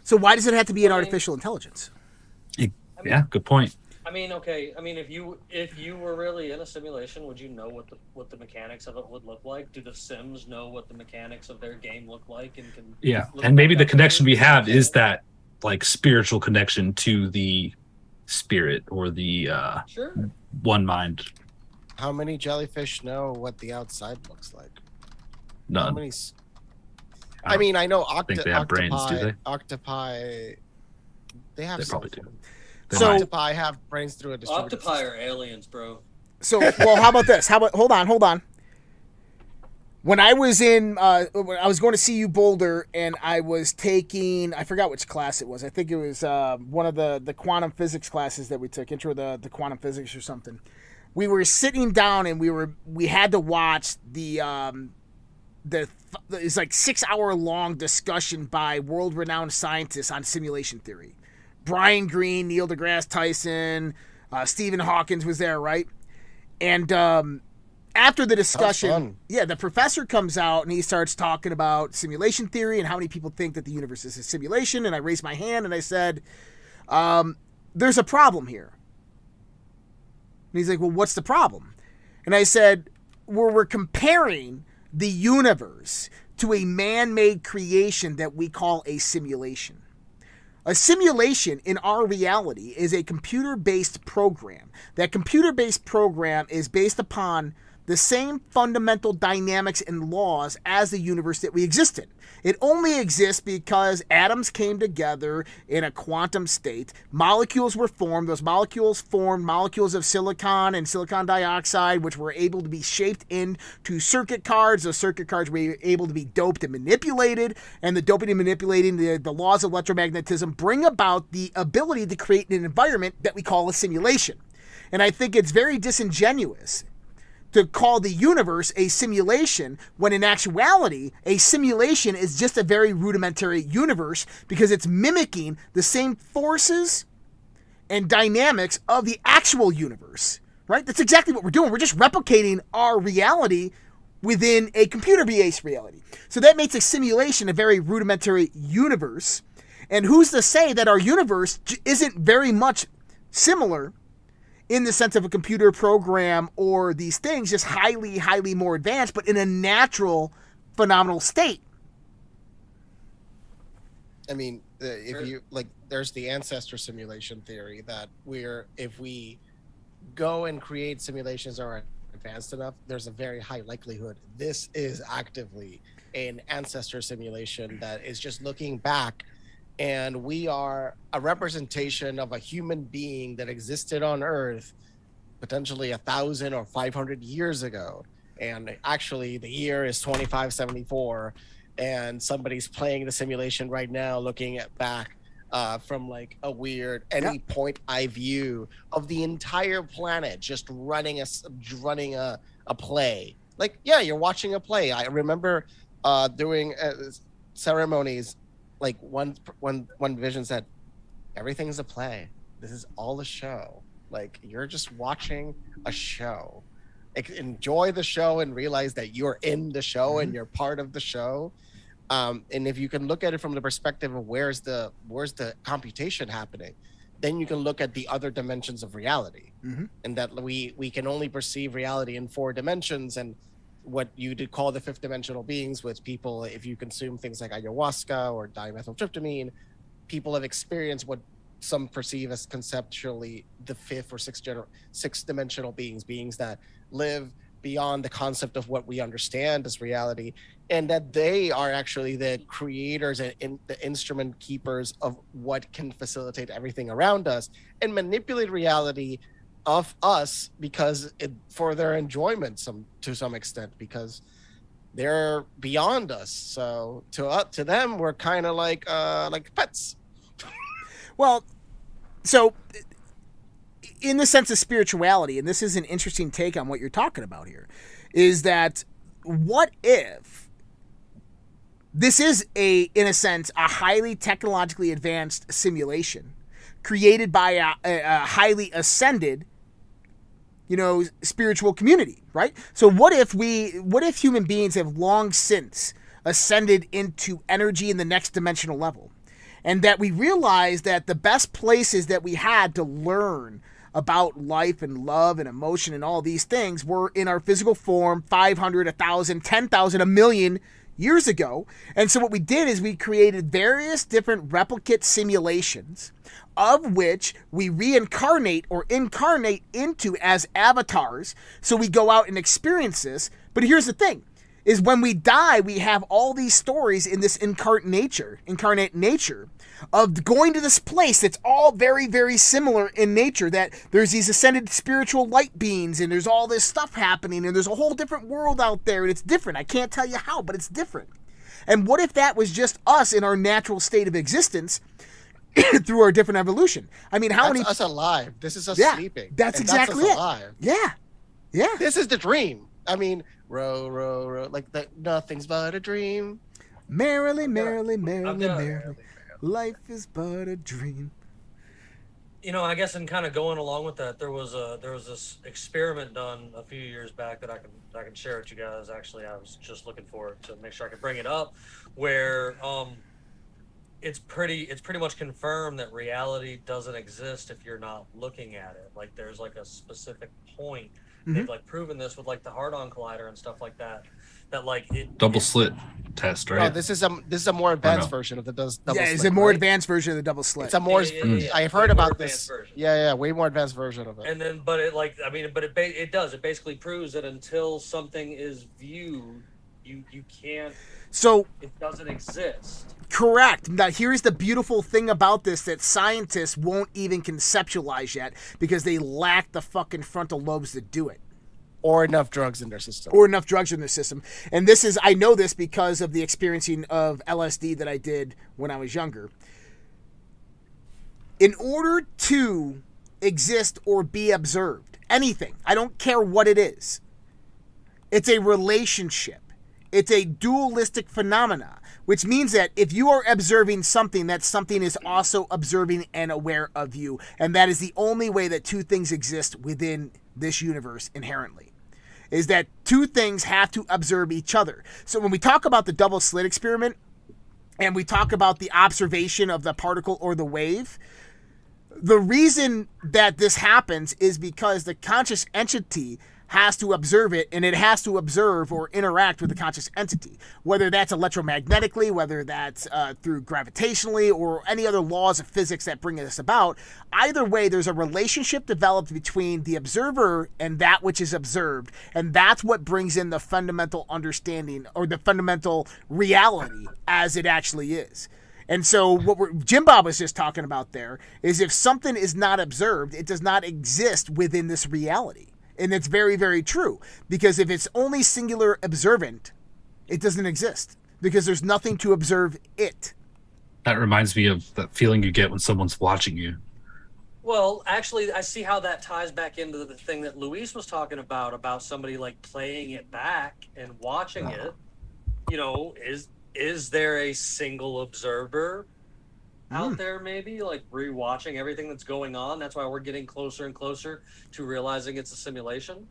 So why does it have to be an artificial intelligence? Yeah, good point. I mean, okay. I mean, if you were really in a simulation, would you know what the mechanics of it would look like? Do the Sims know what the mechanics of their game look like? And maybe the connection we have is that, like, spiritual connection to the spirit or the one mind. How many jellyfish know what the outside looks like? None. How many? I mean, I know think they have brains, do they? Octopi. They probably do. So octopi have brains through a distributed Octopi system. are aliens, bro. So, well, how about this? Hold on. When I was I was going to CU Boulder, and I was taking, I forgot which class it was. I think it was one of the quantum physics classes that we took, intro to the quantum physics or something. We were sitting down, and we had to watch it's like 6-hour long discussion by world renowned scientists on simulation theory. Brian Greene, Neil deGrasse Tyson, Stephen Hawkins was there, right? And after the discussion, the professor comes out and he starts talking about simulation theory and how many people think that the universe is a simulation. And I raised my hand and I said, there's a problem here. And he's like, well, what's the problem? And I said, we're comparing the universe to a man-made creation that we call a simulation. A simulation in our reality is a computer-based program. That computer-based program is based upon the same fundamental dynamics and laws as the universe that we exist in. It only exists because atoms came together in a quantum state. Molecules were formed. Those molecules formed molecules of silicon and silicon dioxide, which were able to be shaped into circuit cards. Those circuit cards were able to be doped and manipulated. And the doping and manipulating, the laws of electromagnetism, bring about the ability to create an environment that we call a simulation. And I think it's very disingenuous to call the universe a simulation when in actuality a simulation is just a very rudimentary universe because it's mimicking the same forces and dynamics of the actual universe, right? That's exactly what we're doing. We're just replicating our reality within a computer-based reality. So that makes a simulation a very rudimentary universe. And who's to say that our universe isn't very much similar in the sense of a computer program or these things, just highly, highly more advanced, but in a natural, phenomenal state. I mean, if you like, there's the ancestor simulation theory that if we go and create simulations that are advanced enough, there's a very high likelihood this is actively an ancestor simulation that is just looking back, and we are a representation of a human being that existed on Earth potentially 1,000 or 500 years ago, and actually the year is 2574, and somebody's playing the simulation right now looking back from like a weird any point eye view of the entire planet, just running a play. Like, yeah, you're watching a play. I remember doing ceremonies, like one vision said, everything's a play. This is all a show. Like, you're just watching a show. Like, enjoy the show and realize that you're in the show and you're part of the show. And if you can look at it from the perspective of where's the computation happening, then you can look at the other dimensions of reality, and that we can only perceive reality in 4 dimensions. And what you did call the 5th dimensional beings, with people, if you consume things like ayahuasca or dimethyltryptamine, people have experienced what some perceive as conceptually the 5th or 6th dimensional beings that live beyond the concept of what we understand as reality, and that they are actually the creators and the instrument keepers of what can facilitate everything around us and manipulate reality of us for their enjoyment to some extent, because they're beyond us. So to them, we're kind of like pets. Well, so in the sense of spirituality, and this is an interesting take on what you're talking about here, is that what if this is in a sense, a highly technologically advanced simulation created by a highly ascended, spiritual community, right? So what if human beings have long since ascended into energy in the next dimensional level, and that we realize that the best places that we had to learn about life and love and emotion and all these things were in our physical form 500, 1,000, 10,000, a million years ago. And so what we did is we created various different replicate simulations of which we reincarnate or incarnate into as avatars. So we go out and experience this. But here's the thing, is when we die, we have all these stories in this incarnate nature of going to this place that's all very, very similar in nature, that there's these ascended spiritual light beings and there's all this stuff happening and there's a whole different world out there and it's different. I can't tell you how, but it's different. And what if that was just us in our natural state of existence through our different evolution? I mean, that's us alive. This is us sleeping. That's exactly it. Alive. Yeah. This is the dream. I mean, row, row, row, like that. Nothing's but a dream. Merrily, merrily, merrily, merrily. Life is but a dream. I guess in kind of going along with that, there was this experiment done a few years back that I can share with you guys. Actually, I was just looking for it to make sure I could bring it up, where it's pretty much confirmed that reality doesn't exist if you're not looking at it. Like, there's like a specific point. They've like proven this with like the Hard-On Collider and stuff like that. That like it double slit test, right? No, this is a more advanced version of the double slit. Yeah, it's a more advanced version of the double slit. It's a more. I've heard about this. Version. Yeah, way more advanced version of it. And then, but it does. It basically proves that until something is viewed, you can't. So it doesn't exist. Correct. Now, here's the beautiful thing about this that scientists won't even conceptualize yet because they lack the fucking frontal lobes to do it. Or enough drugs in their system. And I know this because of the experiencing of LSD that I did when I was younger. In order to exist or be observed, anything, I don't care what it is, it's a relationship. It's a dualistic phenomena, which means that if you are observing something, that something is also observing and aware of you. And that is the only way that two things exist within this universe inherently, is that two things have to observe each other. So when we talk about the double slit experiment and we talk about the observation of the particle or the wave, the reason that this happens is because the conscious entity has to observe it, and it has to observe or interact with the conscious entity, whether that's electromagnetically, whether that's through gravitationally, or any other laws of physics that bring this about. Either way, there's a relationship developed between the observer and that which is observed, and that's what brings in the fundamental understanding or the fundamental reality as it actually is. And so what Jimbob was just talking about there is if something is not observed, it does not exist within this reality. And it's very, very true. Because if it's only singular observant, it doesn't exist. Because there's nothing to observe it. That reminds me of that feeling you get when someone's watching you. Well, actually, I see how that ties back into the thing that Luis was talking about somebody like playing it back and watching it. You know, is there a single observer out there, maybe like rewatching everything that's going on? That's why we're getting closer and closer to realizing it's a simulation.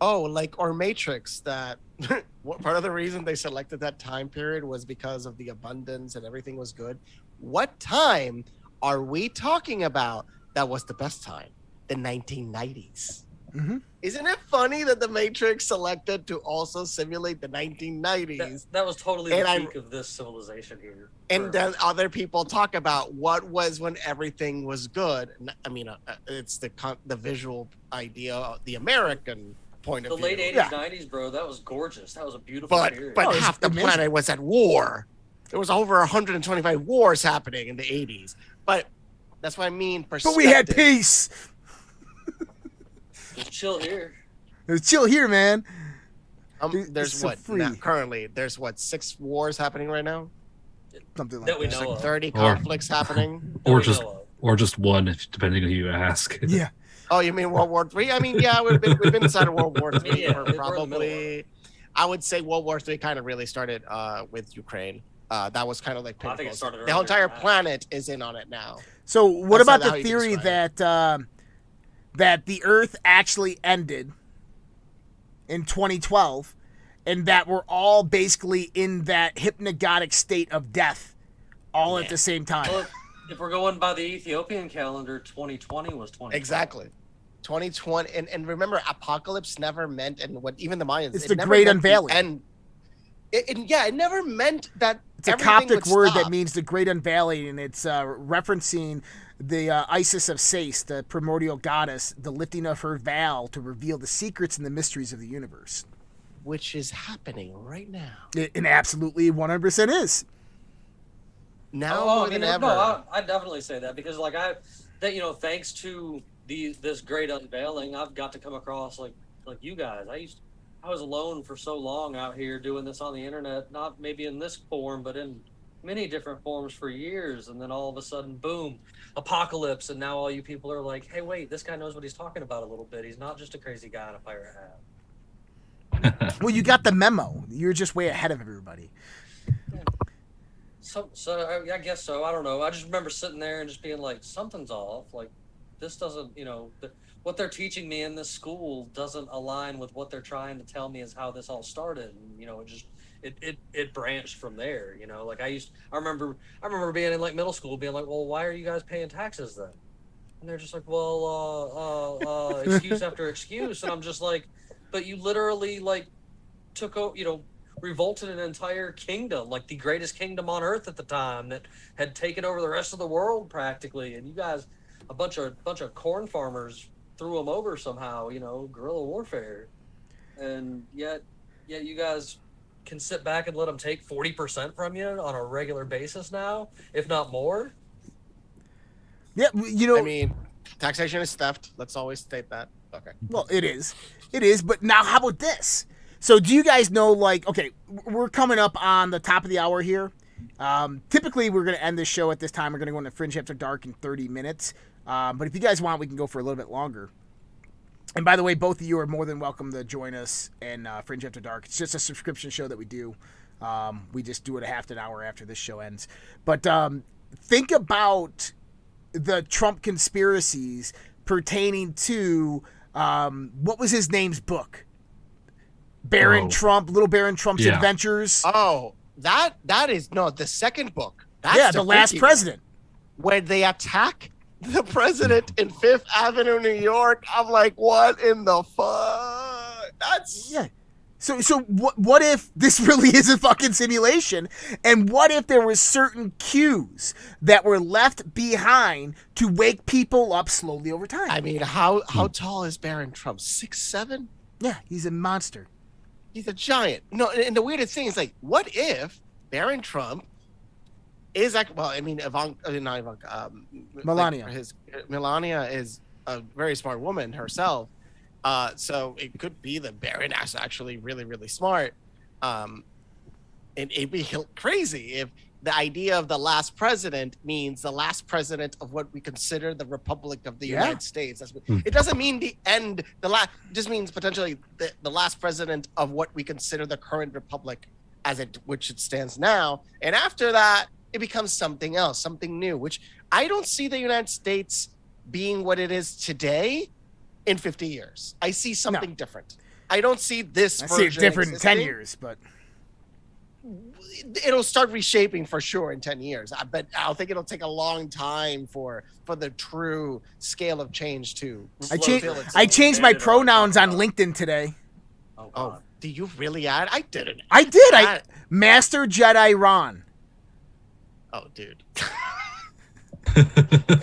Oh, like or Matrix, that part of the reason they selected that time period was because of the abundance and everything was good. What time are we talking about that was the best time? The 1990s. Mm-hmm. Isn't it funny that the Matrix selected to also simulate the 1990s? That was totally the peak of this civilization here. And then other people talk about what was when everything was good. I mean, it's the visual idea, the American point of view. The late 80s, 90s, bro, that was gorgeous. That was a beautiful period. But half the planet was at war. There was over 125 wars happening in the 80s. But that's what I mean. But we had peace. It's chill here. It's chill here, man. There's currently 6 wars happening right now. Something like that. There's like 30 conflicts happening. Or just one, depending on who you ask. Yeah. Oh, you mean World War III? I mean, yeah, we've been inside of World War III for probably. I would say World War III kind of really started with Ukraine. That was kind of like I think it started the whole entire planet is in on it now. So what about the theory that that the Earth actually ended in 2012, and that we're all basically in that hypnagogic state of death all at the same time? Well, if we're going by the Ethiopian calendar, 2020 was 2020. Exactly. 2020, and remember, apocalypse never meant, and what even the Mayans, it's the great unveiling. And it never meant that. It's a Coptic word that means the great unveiling, and it's referencing the Isis of Sais, the primordial goddess, the lifting of her veil to reveal the secrets and the mysteries of the universe. Which is happening right now. It absolutely 100% is. Now more than ever. I definitely say that because, like, thanks to this great unveiling, I've got to come across like you guys. I was alone for so long out here doing this on the internet, not maybe in this form, but in many different forms for years. And then all of a sudden, boom, apocalypse. And now all you people are like, hey, wait, this guy knows what he's talking about a little bit. He's not just a crazy guy in a pirate hat. Well, you got the memo. You're just way ahead of everybody. Yeah. So I guess so. I don't know. I just remember sitting there and just being like, something's off. Like, this doesn't, what they're teaching me in this school doesn't align with what they're trying to tell me is how this all started. And, it branched from there. Like I remember being in like middle school being like, well, why are you guys paying taxes then? And they're just like, well, excuse after excuse. And I'm just like, but you literally like took revolted an entire kingdom, like the greatest kingdom on earth at the time that had taken over the rest of the world practically. And you guys, a bunch of corn farmers threw them over somehow, guerrilla warfare. And yet you guys can sit back and let them take 40% from you on a regular basis now, if not more. Yeah, I mean, taxation is theft. Let's always state that. Okay. Well, it is. But now how about this? So do you guys know, like, okay, we're coming up on the top of the hour here. Typically, we're going to end this show at this time. We're going to go into Fringe After Dark in 30 minutes. But if you guys want, we can go for a little bit longer. And by the way, both of you are more than welcome to join us in Fringe After Dark. It's just a subscription show that we do. We just do it a half an hour after this show ends. But think about the Trump conspiracies pertaining to, what was his name's book? Little Baron Trump's Adventures. Oh, that is, no, the second book. That's The Last President. Where they attack the president in Fifth Avenue, New York. I'm like, what in the fuck? That's Yeah. So what if this really is a fucking simulation? And what if there were certain cues that were left behind to wake people up slowly over time? I mean, how tall is Barron Trump? 6'7"? Yeah, he's a monster. He's a giant. No, and the weirdest thing is, like, what if Barron Trump is Melania. Melania is a very smart woman herself. So it could be that Barron is actually really, really smart. And it'd be crazy if the idea of the last president means the last president of what we consider the Republic of the United States. It doesn't mean the end. It just means potentially the last president of what we consider the current republic which it stands now. And after that, it becomes something else, something new, which I don't see the United States being what it is today in 50 years. I see something different. I don't see this I see it different in 10 years, but it'll start reshaping for sure in 10 years. But I don't think it'll take a long time for the true scale of change to I changed my pronouns on LinkedIn today. Oh, do you really add? I didn't. I did. Master Jedi Ron. Oh, dude. Wait,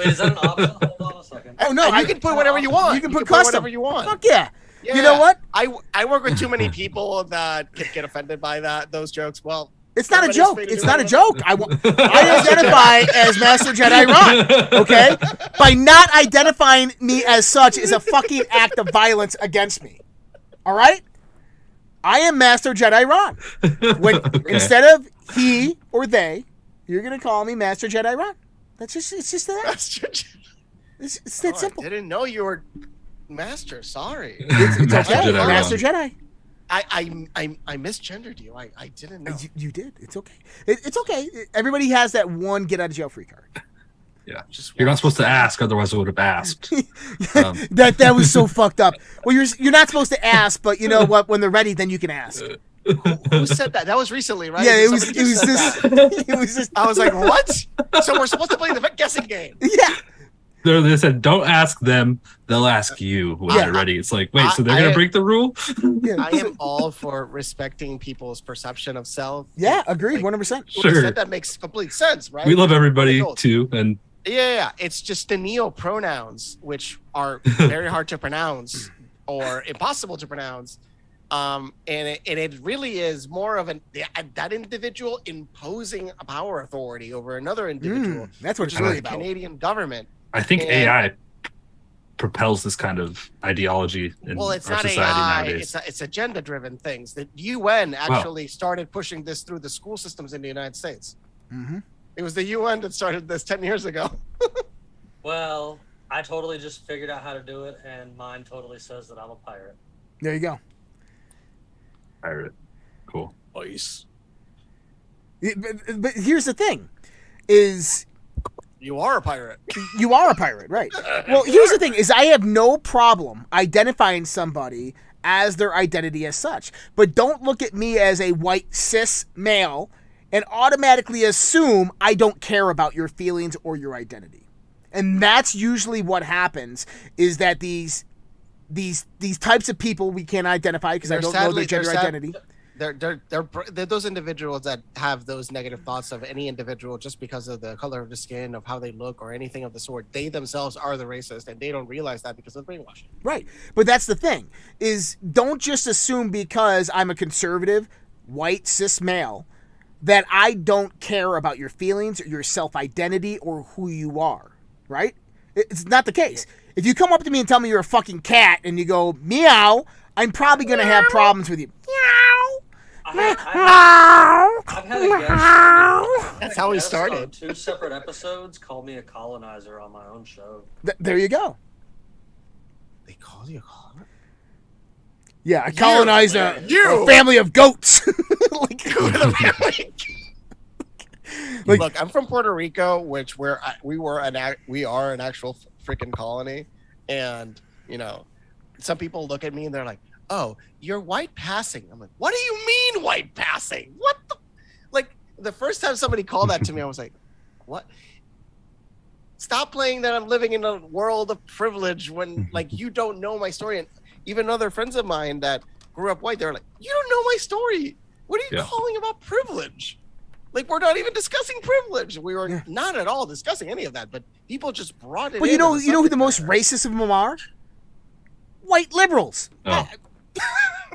is that an option? Hold on a second. Oh no, you can put whatever you want. You can put custom. Whatever you want. Fuck yeah. You know what? I work with too many people that get offended by those jokes. Well, it's not a joke. It's not a joke. I identify as Master Jedi Ron. Okay, by not identifying me as such is a fucking act of violence against me. All right, I am Master Jedi Ron. Instead of he or they, you're gonna call me Master Jedi Ron. It's just that. It's that simple. I didn't know you were Master. Sorry. It's okay. Master Jedi. I misgendered you. I didn't know. You did. It's okay. It's okay. Everybody has that one get out of jail free card. Yeah. You're not supposed to ask, otherwise I would have asked. That was so fucked up. Well, you're not supposed to ask, but you know what? When they're ready, then you can ask. Who said that? That was recently, right? Yeah, it was this. I was like, what? So we're supposed to play the guessing game? Yeah. They said, don't ask them, they'll ask you when they're ready. It's like, wait, so they're going to break the rule? I am all for respecting people's perception of self. Yeah, agreed, 100%. Sure. That makes complete sense, right? We love everybody, too. And yeah. It's just the neo-pronouns, which are very hard to pronounce or impossible to pronounce. And it really is more of that individual imposing a power authority over another individual. That's what it's really the about. Canadian government. I think AI propels this kind of ideology in our society nowadays. It's agenda-driven things. The UN actually started pushing this through the school systems in the United States. Mm-hmm. It was the UN that started this 10 years ago. Well, I totally just figured out how to do it, and mine totally says that I'm a pirate. There you go. Pirate. Cool. Nice. But here's the thing, is... You are a pirate. You are a pirate, right? Well, here's the thing, is I have no problem identifying somebody as their identity as such. But don't look at me as a white cis male and automatically assume I don't care about your feelings or your identity. And that's usually what happens, is that these types of people we can't identify because I don't know their gender identity. They're those individuals that have those negative thoughts of any individual just because of the color of the skin, of how they look, or anything of the sort. They themselves are the racist, and they don't realize that because of brainwashing. Right. But that's the thing, is don't just assume because I'm a conservative, white, cis male that I don't care about your feelings or your self-identity or who you are, right? It's not the case. If you come up to me and tell me you're a fucking cat and you go, meow, I'm probably going to have problems with you. Meow. I've had a guest. That's how we started. 2 separate episodes call me a colonizer on my own show. There you go. They call you a colonizer? Yeah, I colonized a family of goats. Look, I'm from Puerto Rico, which we are an actual freaking colony, and some people look at me and they're like, "Oh, you're white passing." I'm like, "What do you mean white passing? What the?" Like the first time somebody called that to me, I was like, "What?" Stop playing that I'm living in a world of privilege when like you don't know my story. And even other friends of mine that grew up white, they're like, you don't know my story. What are you calling about privilege? Like, we're not even discussing privilege. We were not at all discussing any of that, but people just brought it in. Well, you know who the most racist of them are? White liberals. Oh.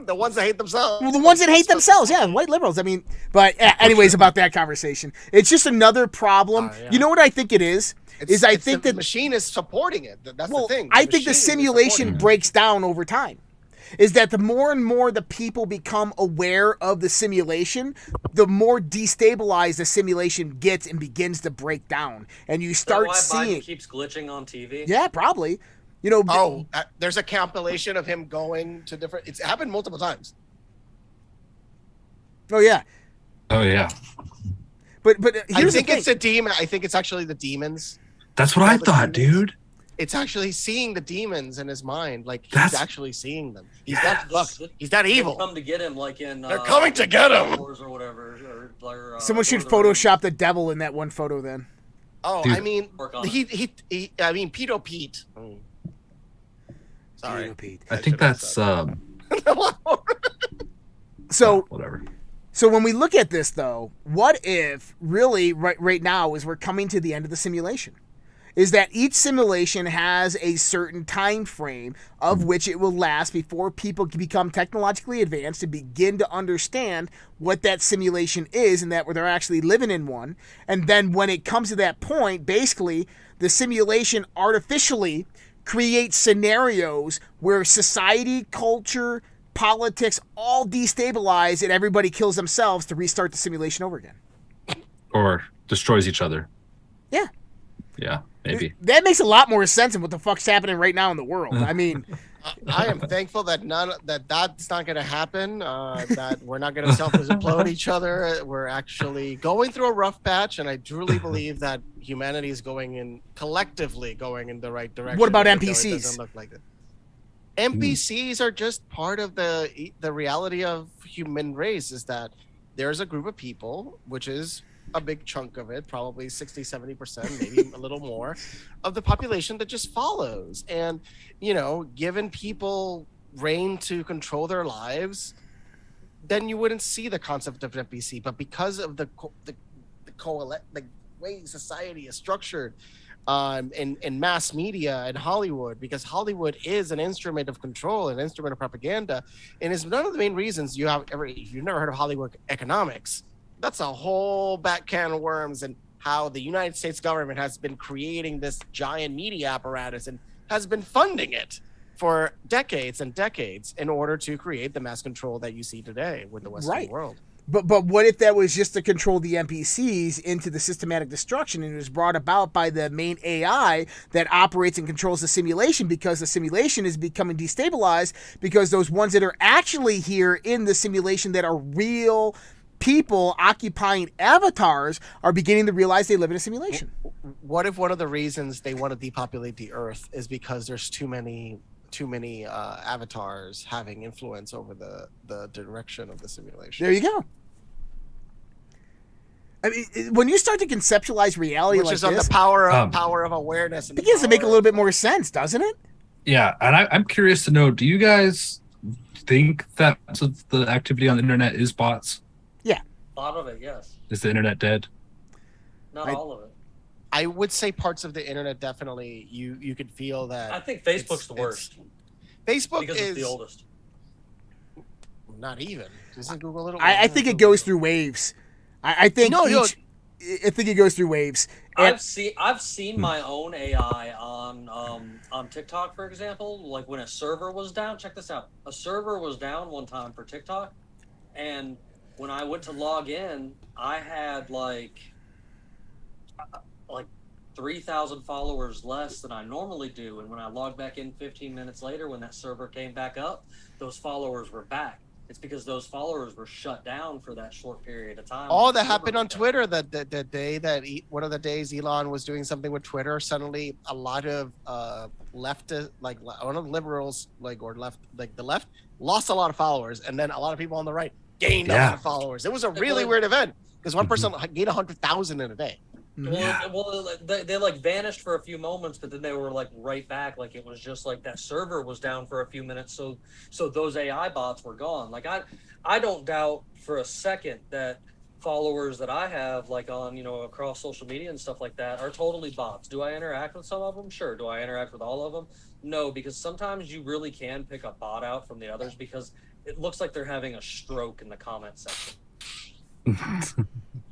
The ones that hate themselves. Well, the ones that hate themselves, white liberals. I mean, but anyways, about that conversation. It's just another problem. You know what I think it is? I think that the machine is supporting it. That's the thing. I think the simulation breaks down over time. Is that the more and more the people become aware of the simulation, the more destabilized the simulation gets and begins to break down, and you start seeing Biden keeps glitching on TV. Yeah, probably. There's a compilation of him going to different. It's happened multiple times. Oh yeah. But here's the thing. It's a demon. I think it's actually the demons. That's what I thought, dude. It's actually seeing the demons in his mind, like he's actually seeing them. He's that evil. They come to get him, like in. They're coming to get him. Or whatever. Someone should Photoshop the devil in that one photo, then. Oh, dude. I mean, Pedo Pete. Sorry, Pedo Pete. I think that's So whatever. So when we look at this, though, what if really right now, as we're coming to the end of the simulation, is that each simulation has a certain time frame of which it will last before people can become technologically advanced and begin to understand what that simulation is, and that they're actually living in one. And then when it comes to that point, basically the simulation artificially creates scenarios where society, culture, politics all destabilize and everybody kills themselves to restart the simulation over again. Or destroys each other. Yeah. Yeah, maybe. That makes a lot more sense than what the fuck's happening right now in the world. I mean, I am thankful that that's not going to happen, that we're not going to self-implode each other. We're actually going through a rough patch, and I truly believe that humanity is collectively going in the right direction. What about NPCs? It doesn't look like it. NPCs are just part of the reality of human race, is that there's a group of people, which is a big chunk of it, probably 60-70%, maybe a little more, of the population that just follows. And, given people reign to control their lives, then you wouldn't see the concept of NPC. But because of the way society is structured, in mass media and Hollywood, because Hollywood is an instrument of control, an instrument of propaganda, and is one of the main reasons if you've never heard of Hollywood economics, that's a whole back can of worms, and how the United States government has been creating this giant media apparatus and has been funding it for decades and decades in order to create the mass control that you see today with the Western world. But what if that was just to control the NPCs into the systematic destruction, and it was brought about by the main AI that operates and controls the simulation, because the simulation is becoming destabilized because those ones that are actually here in the simulation that are real people occupying avatars are beginning to realize they live in a simulation. What if one of the reasons they want to depopulate the Earth is because there's too many avatars having influence over the direction of the simulation? There you go. I mean, when you start to conceptualize reality, which is on the power of awareness, and it begins to make a little bit more sense, doesn't it? Yeah, and I'm curious to know: do you guys think that the activity on the internet is bots? Yeah, a lot of it, yes. Is the internet dead? Not all of it. I would say parts of the internet definitely. You could feel that. I think Facebook's the worst. Facebook because it's the oldest. Not even. Isn't Google a little? I think it goes through waves. I think I think it goes through waves. I've seen my own AI on TikTok, for example. Like when a server was down. Check this out. A server was down one time for TikTok, and when I went to log in, I had like 3,000 followers less than I normally do. And when I logged back in 15 minutes later, when that server came back up, those followers were back. It's because those followers were shut down for that short period of time. Oh, that happened on Twitter. The day that one of the days Elon was doing something with Twitter, suddenly a lot of leftist, like one of the liberals, or left, the left, lost a lot of followers, and then a lot of people on the right gained a lot of followers. It was a really weird event because one person gained 100,000 in a day. Well, they like vanished for a few moments, but then they were like right back. Like it was just like that server was down for a few minutes, so those AI bots were gone. Like I don't doubt for a second that followers that I have like on across social media and stuff like that are totally bots. Do I interact with some of them? Sure. Do I interact with all of them? No, because sometimes you really can pick a bot out from the others because it looks like they're having a stroke in the comment section.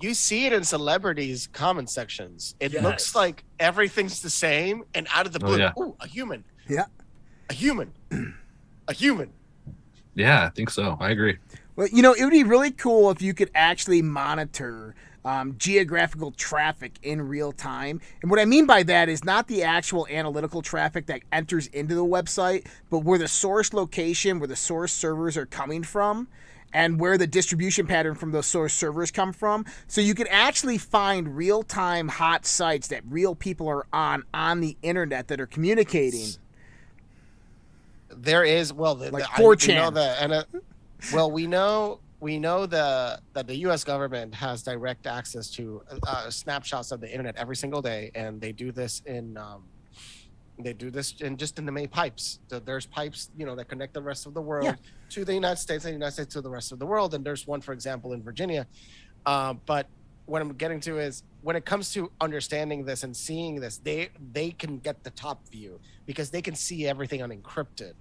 You see it in celebrities' comment sections. It Yes. looks like everything's the same, and out of the blue, ooh, a human. Yeah. A human. A human. Yeah, I think so. I agree. Well, it would be really cool if you could actually monitor geographical traffic in real time. And what I mean by that is not the actual analytical traffic that enters into the website, but where the source location, where the source servers are coming from, and where the distribution pattern from those source servers come from. So you can actually find real-time hot sites that real people are on the internet that are communicating. There is, well, like 4chan. We know that the U.S. government has direct access to snapshots of the internet every single day, and they do this in just in the main pipes. So there's pipes, that connect the rest of the world to the United States, and the United States to the rest of the world. And there's one, for example, in Virginia. But what I'm getting to is when it comes to understanding this and seeing this, they can get the top view because they can see everything unencrypted.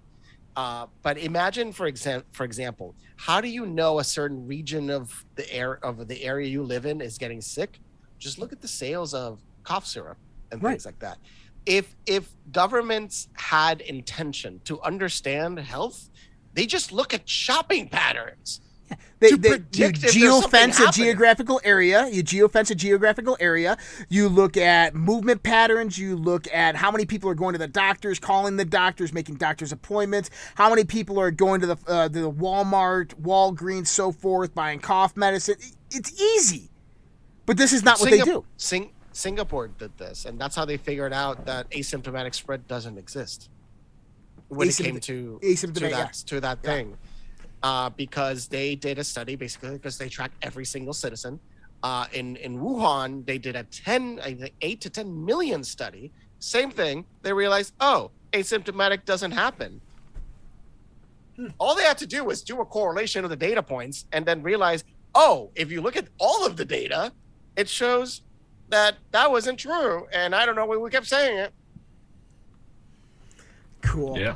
But imagine, for example, how do you know a certain region of the area you live in is getting sick? Just look at the sales of cough syrup and things like that. If governments had intention to understand health, they just look at shopping patterns. You geofence a geographical area. You look at movement patterns. You look at how many people are going to the doctors, calling the doctors, making doctor's appointments. How many people are going to the Walmart, Walgreens, so forth, buying cough medicine. It's easy, but this is not what they do. Singapore did this, and that's how they figured out that asymptomatic spread doesn't exist when it came to that thing. Because they did a study, basically, because they tracked every single citizen. In Wuhan, they did a 8 to 10 million study. Same thing. They realized, asymptomatic doesn't happen. All they had to do was do a correlation of the data points and then realize, if you look at all of the data, it shows that wasn't true. And I don't know why we kept saying it. Cool. Yeah.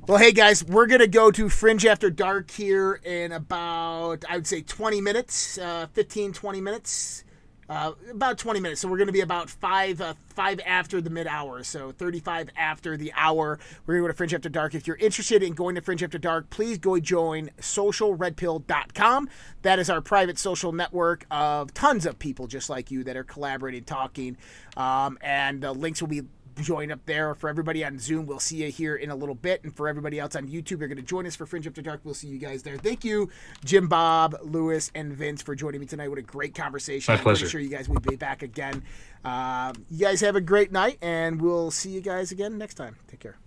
Well, hey, guys, we're going to go to Fringe After Dark here in about, I would say, 20 minutes, 15, 20 minutes, about 20 minutes. So we're going to be about 5 after the mid-hour, so 35 after the hour. We're going to go to Fringe After Dark. If you're interested in going to Fringe After Dark, please go join socialredpill.com. That is our private social network of tons of people just like you that are collaborating, talking, and the links will be join up there. For everybody on Zoom, we'll see you here in a little bit, and for everybody else on YouTube, you're going to join us for Fringe After Dark. We'll see you guys there. Thank you, Jimbob, Lewis, and Vince, for joining me tonight. What a great conversation. My pleasure. I'm sure you guys will be back again. You guys have a great night, and we'll see you guys again next time. Take care.